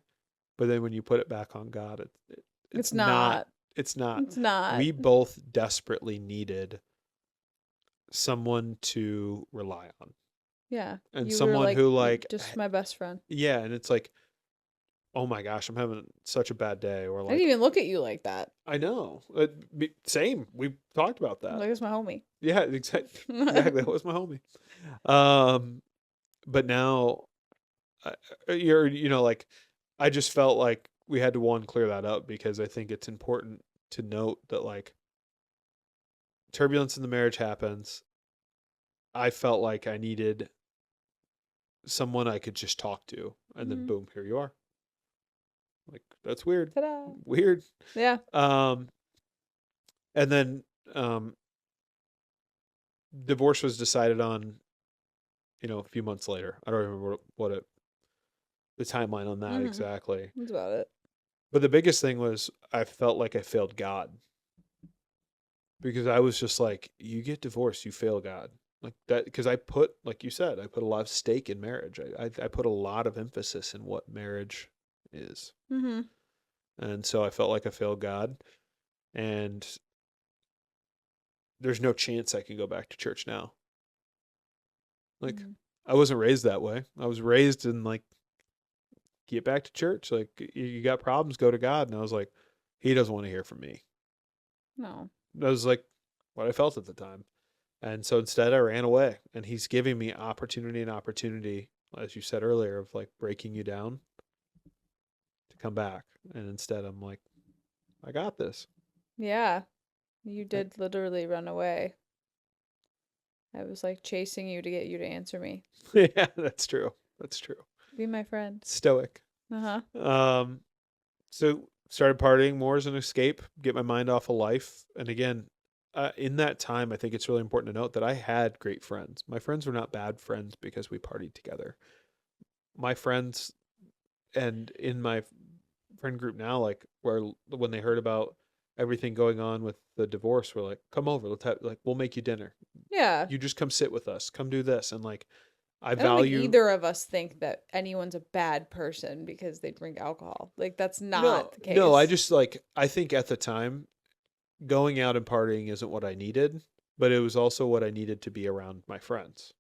but then when you put it back on God, it's It's not. not. It's not. It's not. We both desperately needed someone to rely on. Yeah. And You were someone like who like just my best friend. yeah, and it's like, oh my gosh, I'm having such a bad day, or I didn't like, even look at you like that. I know, same. We talked about that. Like, it's my homie. Yeah, exactly. That was my homie. Um, but now, like, I just felt like we had to clear that up because I think it's important to note that like turbulence in the marriage happens. I felt like I needed someone I could just talk to, and then Mhm. boom, here you are. Like that's weird. Ta-da. Weird. Yeah. Um, and then divorce was decided on, a few months later. I don't remember the timeline on that Mm-hmm. exactly. That's about it. But the biggest thing was I felt like I failed God because I was just like, you get divorced, you fail God. Like that, because like you said, I put a lot of stake in marriage. I put a lot of emphasis in what marriage is. Mm-hmm. And so I felt like I failed God. And there's no chance I can go back to church now. Like, Mm-hmm. I wasn't raised that way. I was raised in like, get back to church. Like, you got problems, go to God. And I was like, he doesn't want to hear from me. No. That was like what I felt at the time. And so instead, I ran away. And he's giving me opportunity and opportunity, as you said earlier, of like breaking you down to come back. And instead, I'm like, I got this. Yeah. You did literally run away. I was like chasing you to get you to answer me. Yeah, that's true. That's true. Be my friend. Stoic. Uh-huh. Um, so started partying more as an escape, get my mind off of life. And again, in that time, I think it's really important to note that I had great friends. My friends were not bad friends because we partied together. My friends, and in my friend group now, like where when they heard about everything going on with the divorce, we're like, come over, let's have like we'll make you dinner. Yeah. You just come sit with us, come do this, and like I I don't think value. either of us think that anyone's a bad person because they drink alcohol. Like that's not No, the no, I case. just like I think at the time going out and partying isn't what I needed, but it was also what I needed to be around my friends.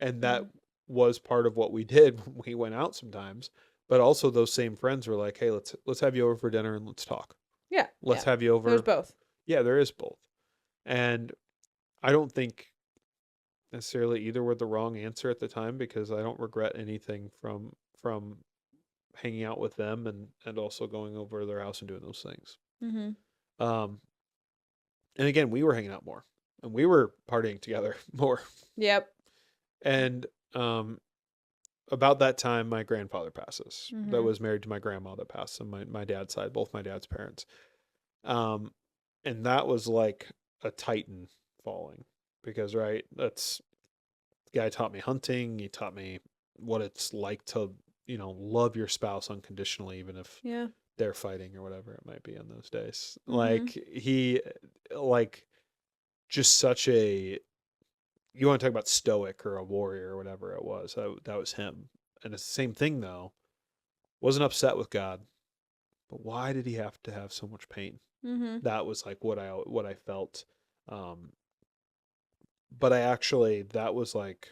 And that Mhm. was part of what we did when we went out sometimes. But also those same friends were like, "Hey, let's have you over for dinner and let's talk. Yeah. Let's Yeah. have you There's over." both. Yeah, there is both. And I don't think necessarily either were the wrong answer at the time because I don't regret anything from hanging out with them and also going over to their house and doing those things. Mm-hmm. Um and again, we were hanging out more and we were partying together more. Yep. And um about that time my grandfather passes. That Mm-hmm. was married to my grandma that passed on my dad's side, both my dad's parents. Um and that was like a titan falling because right, that's the guy taught me hunting, he taught me what it's like to, love your spouse unconditionally even if Yeah. they're fighting or whatever it might be in those days. Mm-hmm. Like he like just such a you want to talk about stoic or a warrior or whatever it was. That was him. And it's the same thing though. Wasn't upset with God, but why did he have to have so much pain? Mm-hmm. That was like what I felt. Um, but I actually that was like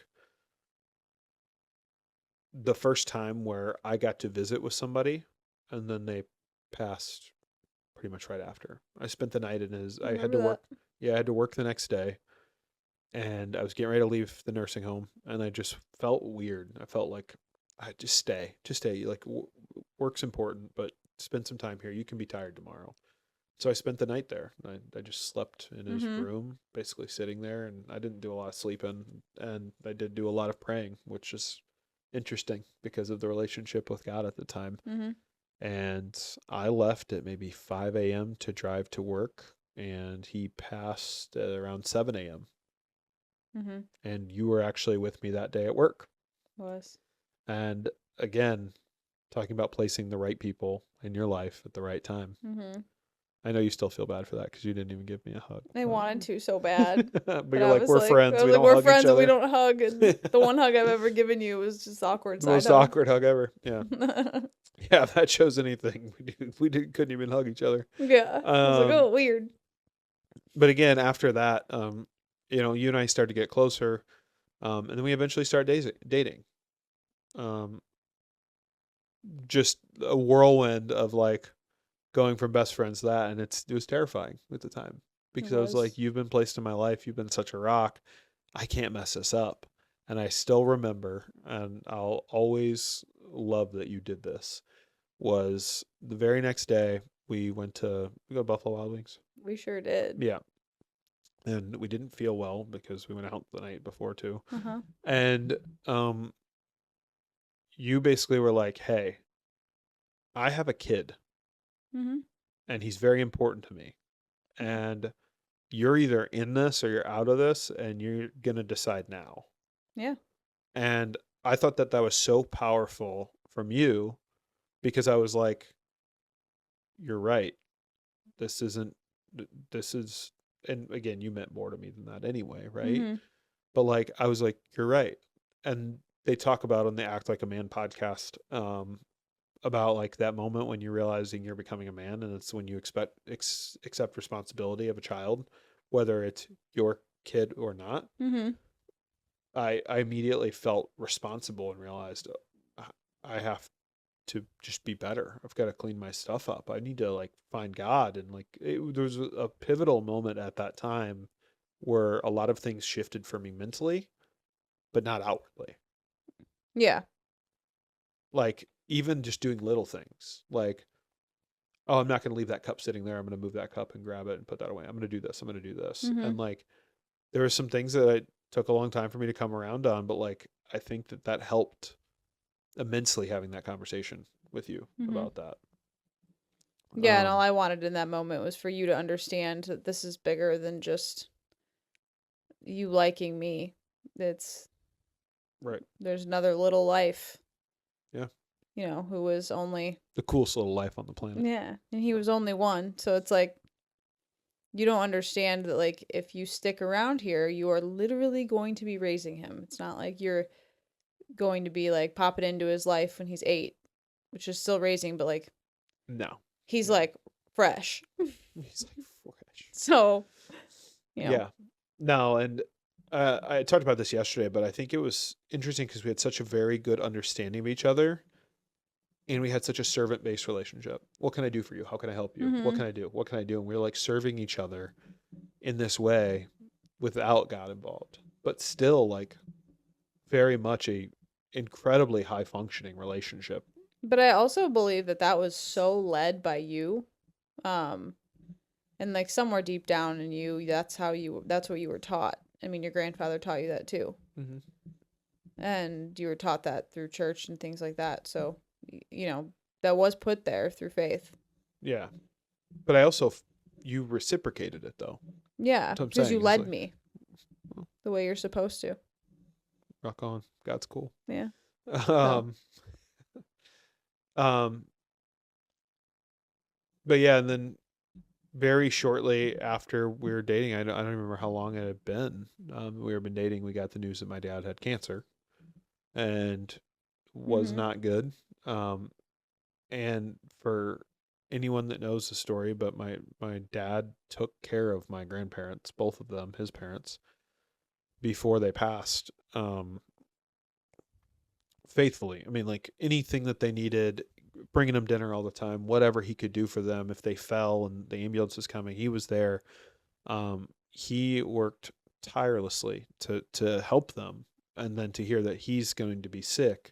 the first time where I got to visit with somebody, and then they passed pretty much right after. I spent the night in his. I I had remember to work. that. Yeah, I had to work the next day, and I was getting ready to leave the nursing home, and I just felt weird. I felt like I just stay. Like work's important, but spend some time here. You can be tired tomorrow. So I spent the night there. I just slept in his Mm-hmm. room, basically sitting there, and I didn't do a lot of sleeping, and I did do a lot of praying, which is interesting because of the relationship with God at the time. Mm-hmm. And I left at maybe 5 a.m. to drive to work, and he passed at around 7 a.m. Mm-hmm. And you were actually with me that day at work. Was. And again, talking about placing the right people in your life at the right time. Mm-hmm. I know you still feel bad for that because you didn't even give me a hug. I wanted to so bad. But But you're I like, was we're like, friends. We don't we're hug each friends and we other. don't hug. And the one hug I've ever given you was just awkward The side most hug. awkward hug ever. Yeah. Yeah, if that shows anything. Couldn't even hug each other. Yeah. I was like, Um, oh, weird. but again, after that, you and I started to get closer. And then we eventually started dating. Um, just a whirlwind of like going from best friends to that, and it was terrifying at the time It because I was like, was. "You've been placed in my life. You've been such a rock. I can't mess this up." And I still remember, and I'll always love that you did this. Was the very next day we go to Buffalo Wild Wings. We sure did. Yeah, and we didn't feel well because we went out the night before too. Uh-huh. And um, you basically were like, "Hey, I have a kid, Mm-hmm. and he's very important to me, Yeah. and you're either in this or you're out of this, and you're gonna decide now." Yeah. And I thought that was so powerful from you because I was like, "You're right. This isn't. This is." And again, you meant more to me than that anyway, right? Mm-hmm. But like, I was like, "You're right." And they talk about on the Act Like a Man podcast, about like that moment when you're realizing you're becoming a man, and it's when you accept responsibility of a child, whether it's your kid or not. Mm-hmm. I immediately felt responsible and realized I have to just be better. I've got to clean my stuff up. I need to like find God, and like there was a pivotal moment at that time where a lot of things shifted for me mentally, but not outwardly. Yeah. Like even just doing little things, like oh, I'm not going to leave that cup sitting there. I'm going to move that cup and grab it and put that away. I'm going to do this. I'm going to do this. Mm-hmm. And like, there were some things that it took a long time for me to come around on, but like, I think that that helped immensely having that conversation with you Mm-hmm. about that. Yeah, and all I wanted in that moment was for you to understand that this is bigger than just you liking me. It's Right. there's another little life, Yeah. who was only The coolest little life on the planet. yeah, and he was only one. So it's like you don't understand that like if you stick around here, you are literally going to be raising him. It's not like you're going to be like popping into his life when he's 8, which is still raising, but like No. he's No. like fresh. He's like fresh. So, Yeah. No, and I talked about this yesterday, but I think it was interesting because we had such a very good understanding of each other, and we had such a servant-based relationship. What can I do for you? How can I help you? What Mm-hmm. can I do? What can I do? And we were like serving each other in this way without God involved, but still like very much a incredibly high functioning relationship. But I also believe that that was so led by you. Um, and like somewhere deep down in you, that's what you were taught. I mean, your grandfather taught you that too. Mm-hmm. And you were taught that through church and things like that. So, that was put there through faith. Yeah, but I also you reciprocated it though. Yeah, That's what I'm because you saying is led like, me well, the way you're supposed to. rock on, God's cool. Yeah. So, Um, um, but yeah, and then very shortly after we were dating, I don't remember how long it had been. We were been dating. We got the news that my dad had cancer, and was mm-hmm. not good. Um, and for anyone that knows the story, but my dad took care of my grandparents, both of them, his parents, before they passed. Faithfully. I mean, like anything that they needed, bringing them dinner all the time, whatever he could do for them. If they fell and the ambulance was coming, he was there. He worked tirelessly to help them, and then to hear that he's going to be sick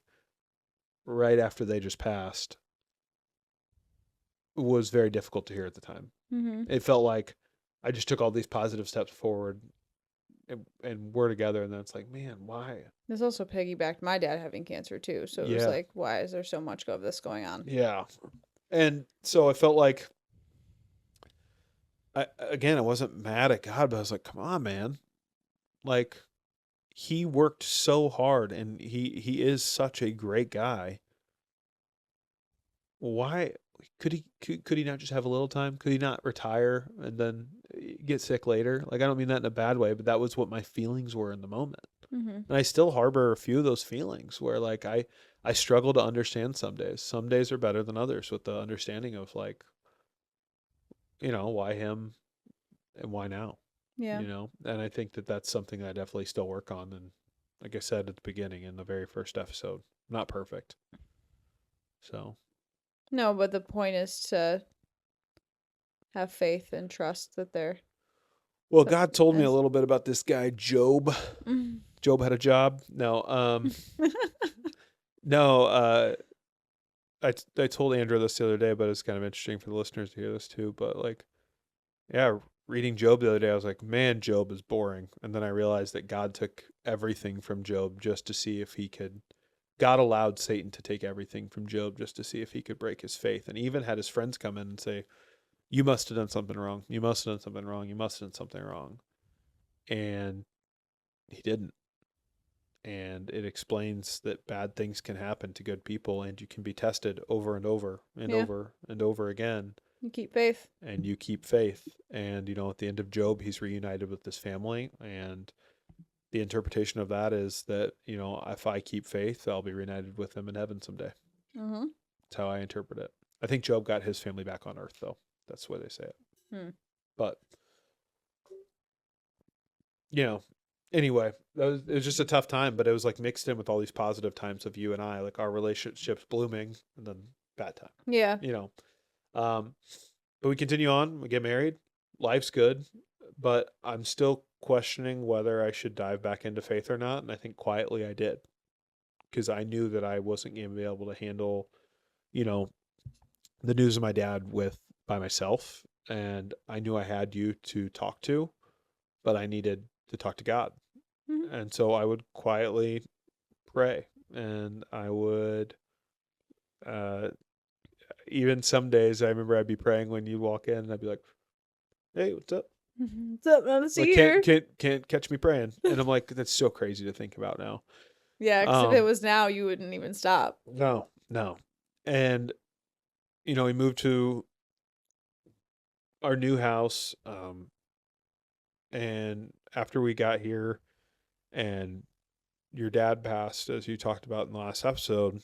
right after they just passed was very difficult to hear at the time. Mm-hmm. It felt like I just took all these positive steps forward, and we're together, and then it's like, man, why? This also piggybacked my dad having cancer too. So it was Yeah, like, why is there so much of this going on? yeah. And so I felt like I wasn't mad at God, but I was like, come on, man. Like, he worked so hard, and he is such a great guy. Why could he not just have a little time? Could he not retire and then get sick later? Like, I don't mean that in a bad way, but that was what my feelings were in the moment. Mm-hmm. And I still harbor a few of those feelings where like I struggle to understand some days. Some days are better than others with the understanding of like, why him and why now? Yeah. And I think that that's something that I definitely still work on. And like I said at the beginning in the very first episode, not perfect. So, No, but the point is to have faith and trust that they're well, that God told me a as little bit about this guy, Job. mm. Job had a job. No, no, I told Andrew this the other day, but it's kind of interesting for the listeners to hear this too. But like, yeah, reading Job the other day, I was like, man, Job is boring. And then I realized that God took everything from Job just to see if he could. God allowed Satan to take everything from Job just to see if he could break his faith. And he even had his friends come in and say, you must have done something wrong. You must have done something wrong. You must have done something wrong. And he didn't. And it explains that bad things can happen to good people, and you can be tested over and over and Yeah. over and over again. You keep faith. And you keep faith. And, at the end of Job, he's reunited with his family. And the interpretation of that is that, if I keep faith, I'll be reunited with him in heaven someday. Mm-hmm. That's how I interpret it. I think Job got his family back on earth, though. That's the way they say it. Hmm. But, anyway, it was just a tough time, but it was like mixed in with all these positive times of you and I, like our relationship's blooming, and then bad time, Yeah. Um, but we continue on, we get married, life's good, but I'm still questioning whether I should dive back into faith or not. And I think quietly I did, because I knew that I wasn't going to be able to handle, you know, the news of my dad by myself, and I knew I had you to talk to, but I needed to talk to God. Mhm. And so I would quietly pray, and I would uh even some days I remember I'd be praying when you walk in and I'd be like, "Hey, what's up?" What's up, man? See Like you here. can't catch me praying. And I'm like, that's so crazy to think about now. Yeah, because if it Um was now, you wouldn't even stop. no, no. And we moved to our new house, and after we got here and your dad passed, as you talked about in the last episode,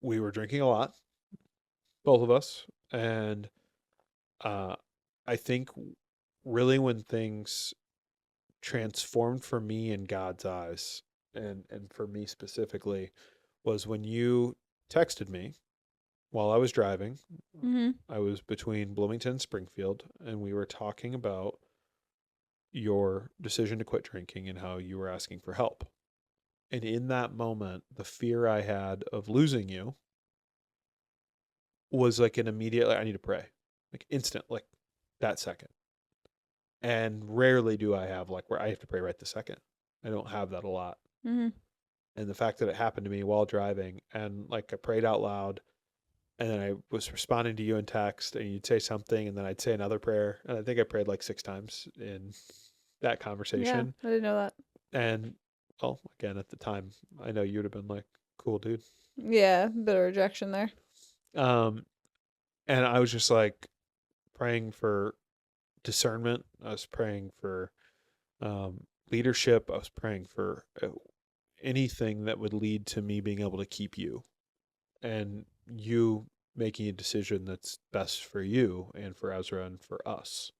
we were drinking a lot, both of us. And uh, I think really when things transformed for me in God's eyes, and for me specifically, was when you texted me while I was driving. Mm-hmm. I was between Bloomington and Springfield, and we were talking about your decision to quit drinking and how you were asking for help. And in that moment, the fear I had of losing you was like an immediate, like, I need to pray, like instant, like that second. And rarely do I have like where I have to pray right the second. I don't have that a lot. Mm-hmm. And the fact that it happened to me while driving, and like I prayed out loud, and then I was responding to you in text, and you'd say something, and then I'd say another prayer. And I think I prayed like 6 times in that Yeah, conversation. I didn't know that. And well, again, at the time, I know you would have been like, cool, dude. Yeah, bit of rejection there. Um, and I was just like praying for discernment. I was praying for leadership. I was praying for anything that would lead to me being able to keep you, and you making a decision that's best for you and for Ezra and for us.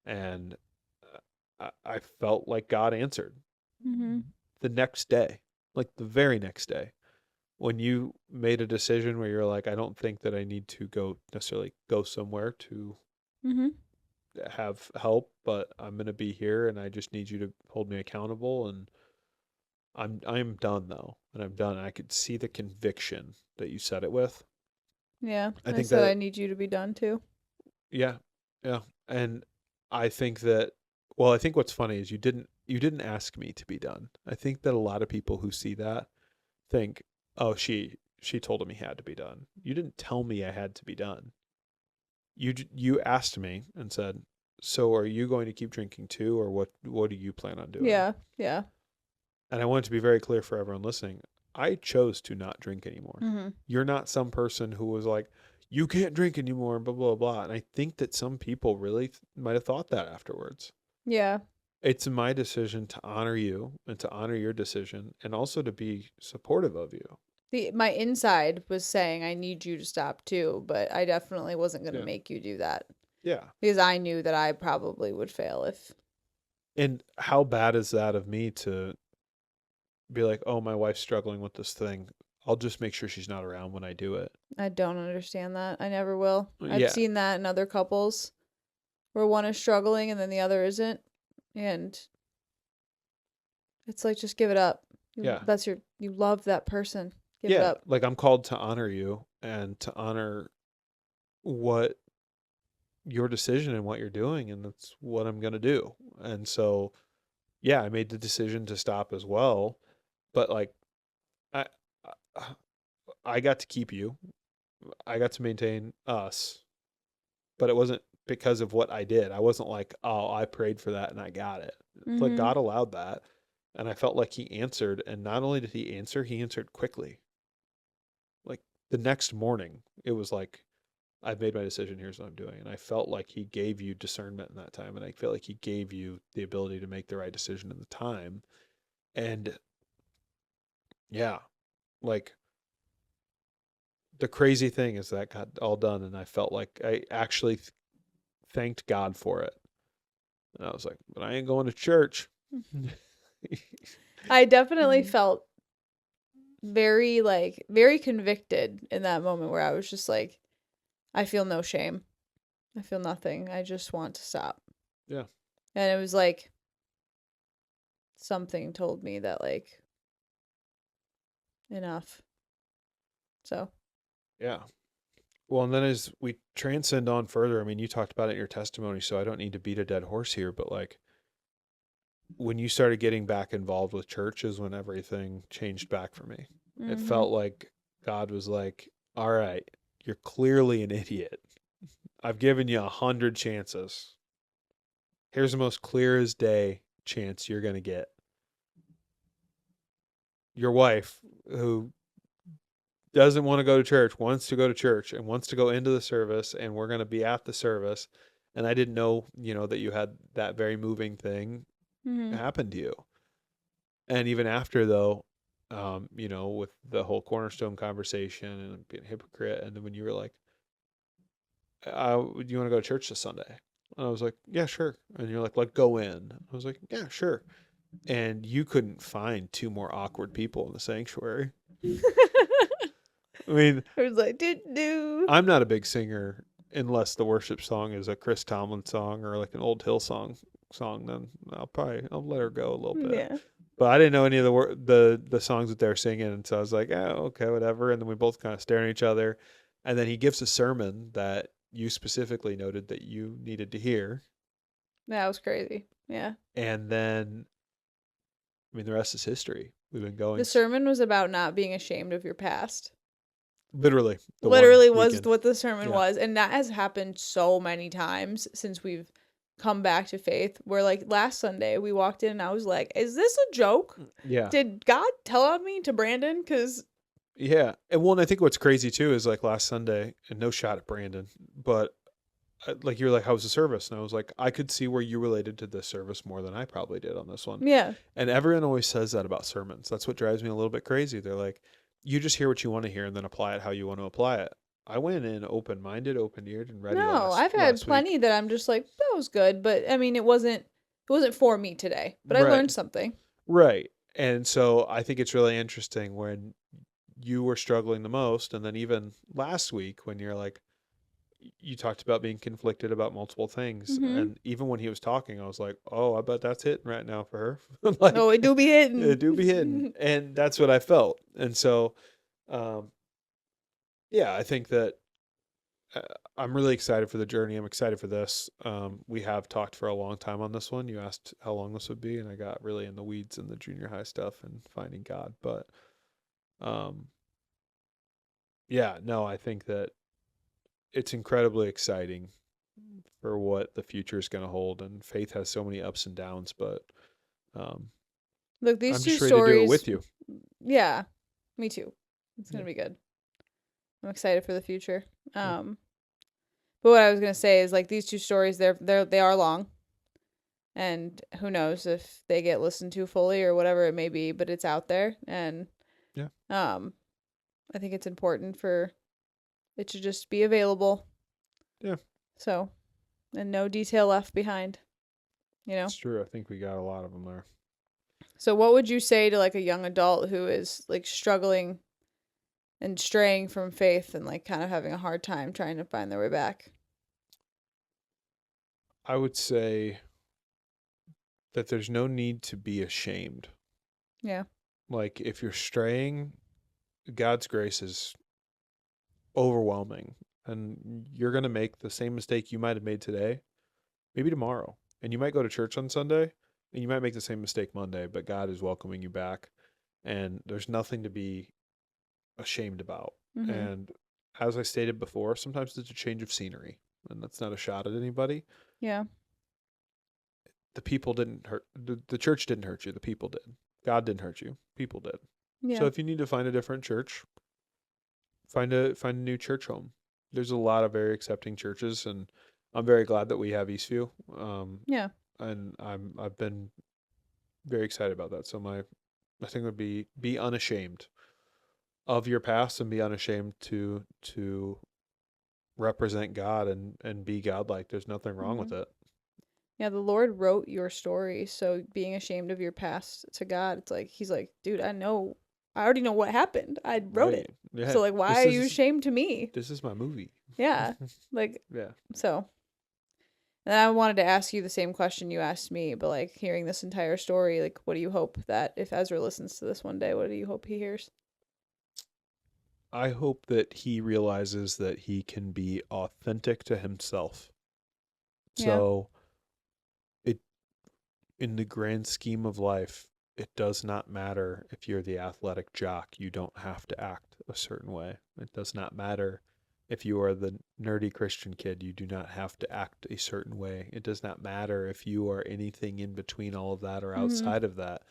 And I felt like God answered Mm-hmm. the next day, like the very next day, when you made a decision where you're like, I don't think that I need to go necessarily go somewhere to Mm-hmm. have help, but I'm going to be here and I just need you to hold me accountable. And I'm done though. And I'm done. I could see the conviction that you said it with. Yeah, I I think said I that, need you to be done too. yeah, yeah. And I think that, well, I think what's funny is you didn't ask me to be done. I think that a lot of people who see that think, oh, she told him he had to be done. You didn't tell me I had to be done. You asked me and said, so are you going to keep drinking too, or what do you plan on doing? Yeah, yeah. And I want it to be very clear for everyone listening. I chose to not drink anymore. Mm-hmm. You're not some person who was like, you can't drink anymore, blah blah blah. And I think that some people really might have thought that afterwards. Yeah. It's my decision to honor you and to honor your decision, and also to be supportive of you. My inside was saying I need you to stop too, but I definitely wasn't going to Yeah. make you do that Yeah. because I knew that I probably would fail if. And how bad is that of me to be like, oh, my wife's struggling with this thing. I'll just make sure she's not around when I do it. I don't understand that. I never will. I've Yeah. seen that in other couples where one is struggling and then the other isn't. And it's like, just give it up. Yeah. You love that person. Give it Yeah. up. Like I'm called to honor you and to honor what your decision and what you're doing. And that's what I'm going to do. And so, yeah, I made the decision to stop as well. But like, I, I got to keep you. I got to maintain us, but it wasn't because of what I did. I wasn't like, oh, I prayed for that and I got it. It's like Mm-hmm. God allowed that. And I felt like he answered. And not only did he answered quickly. Like the next morning, it was like, I've made my decision. Here's what I'm doing. And I felt like he gave you discernment in that time. And I feel like he gave you the ability to make the right decision in the time. And yeah, like the crazy thing is that got all done. And I felt like I actually thanked God for it. And I was like, but I ain't going to church. I definitely felt very convicted in that moment where I was just like, I feel no shame. I feel nothing. I just want to stop. Yeah. And it was like something told me that like enough. So Yeah. Well, and then as we transcend on further, I mean, you talked about it in your testimony, so I don't need to beat a dead horse here, but like when you started getting back involved with church is when everything changed back for me. It Mm-hmm. felt like God was like, all right, you're clearly an idiot. I've given you 100 chances. Here's the most clear as day chance you're going to get. Your wife, who doesn't want to go to church, wants to go to church and wants to go into the service, and we're going to be at the service. And I didn't know, that you had that very moving thing Mm-hmm. happen to you. And even after, though, with the whole cornerstone conversation and being a hypocrite, and then when you were like, do you want to go to church this Sunday? And I was like, yeah, sure. And you're like, go in. I was like, yeah, sure. And you couldn't find two more awkward people in the sanctuary. I mean, I was like, do. I'm not a big singer unless the worship song is a Chris Tomlin song or like an old Hill song. Then I'll let her go a little bit. Yeah. But I didn't know any of the songs that they're singing, and so I was like, oh, okay, whatever. And then we both kind of stare at each other, and then he gives a sermon that you specifically noted that you needed to hear, That was crazy. Yeah. and then I mean the rest is history. We've been The going sermon was about not being ashamed of your past. literally the one Literally was weekend. what the sermon Yeah, was. And that has happened so many times since we've come back to faith. Where, like, last Sunday we walked in and I was like, is this a joke? yeah, Did God tell on me to Brandon? Because, yeah. And I think what's crazy too is like last Sunday, and no shot at Brandon, but like you were like, how was the service? And I was like, I could see where you related to this service more than I probably did on this one. yeah. And everyone always says that about sermons. That's what drives me a little bit crazy. They're like, you just hear what you want to hear and then apply it how you want to apply it. I went in open minded, open eared, and ready No, last I've had last week. plenty that I'm just like, that was good. But I mean, it wasn't for me today. But I Right. learned something. Right. And so I think it's really interesting when you were struggling the most, and then even last week when you're like, you talked about being conflicted about multiple things, Mm-hmm. and even when he was talking, I was like, oh, I bet that's hitting right now for her. Oh, it Like, do be it do be hitting, hitting. and that's what I felt. And so um yeah, I think that uh, I'm really excited for the journey. I'm excited for this. We have talked for a long time on this one. You asked how long this would be, and I got really in the weeds in the junior high stuff and finding God. But um, yeah, no, I think that it's incredibly exciting for what the future is going to hold. And faith has so many ups and downs, but um, Look, these I'm two just ready to do it stories, with you. yeah, me too. It's Yeah. gonna be good. I'm excited for the future. Yeah. But what I was gonna say is, like, these two stories, they are long, and who knows if they get listened to fully or whatever it may be, but it's out there, and Yeah. um, I think it's important for it to just be available. Yeah. So, and no detail left behind, you know? It's true. I think we got a lot of them there. So what would you say to, like, a young adult who is, like, struggling and straying from faith and, like, kind of having a hard time trying to find their way back? I would say that there's no need to be ashamed. Yeah. Like, if you're straying, God's grace is overwhelming, and you're going to make the same mistake you might have made today, maybe tomorrow. And you might go to church on Sunday, and you might make the same mistake Monday, but God is welcoming you back, and there's nothing to be ashamed about. Mhm. And as I stated before, sometimes it's a change of scenery, and that's not a shot at anybody. Yeah. The people didn't hurt, the church didn't hurt you, the people did. God didn't hurt you, people did. So Yeah. if you need to find a different church, find a new church home. There's a lot of very accepting churches, and I'm very glad that we have Eastview. Yeah. And I've been very excited about that. So my thing would be unashamed of your past and be unashamed to represent God and be godlike. There's nothing wrong with Mhm. it. Yeah, the Lord wrote your story, so being ashamed of your past to God, it's like he's like, dude, I already know what happened. I wrote Right. it. Yeah. So, like, why This are you is ashamed to me? this is my movie. Yeah. Like, Yeah. so. And I wanted to ask you the same question you asked me, but, like, hearing this entire story, like, what do you hope that if Ezra listens to this one day, what do you hope he hears? I hope that he realizes that he can be authentic to himself. Yeah. So it in the grand scheme of life, it does not matter if you're the athletic jock. You don't have to act a certain way. It does not matter if you are the nerdy Christian kid. You do not have to act a certain way. It does not matter if you are anything in between all of that or Mhm. outside of that.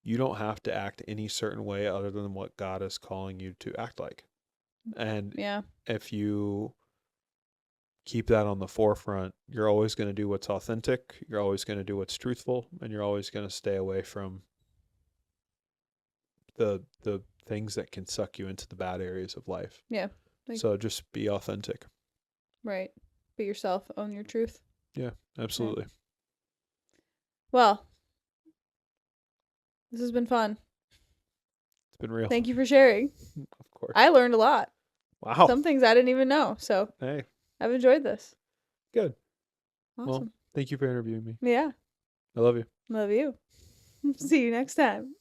You don't have to act any certain way other than what God is calling you to act like. And Yeah. if you keep that on the forefront, you're always going to do what's authentic, you're always going to do what's truthful, and you're always going to stay away from the things that can suck you into the bad areas of life. Yeah. Like, So just be authentic. right. Be yourself, own your truth. Yeah, Right. absolutely. Well, this has been fun. It's been real. Thank you for sharing. Of course. I learned a lot. Wow. Some things I didn't even know. So Hey, I've enjoyed this. good. Well, Awesome. thank you for interviewing me. Yeah. I love you. Love you. See you next time.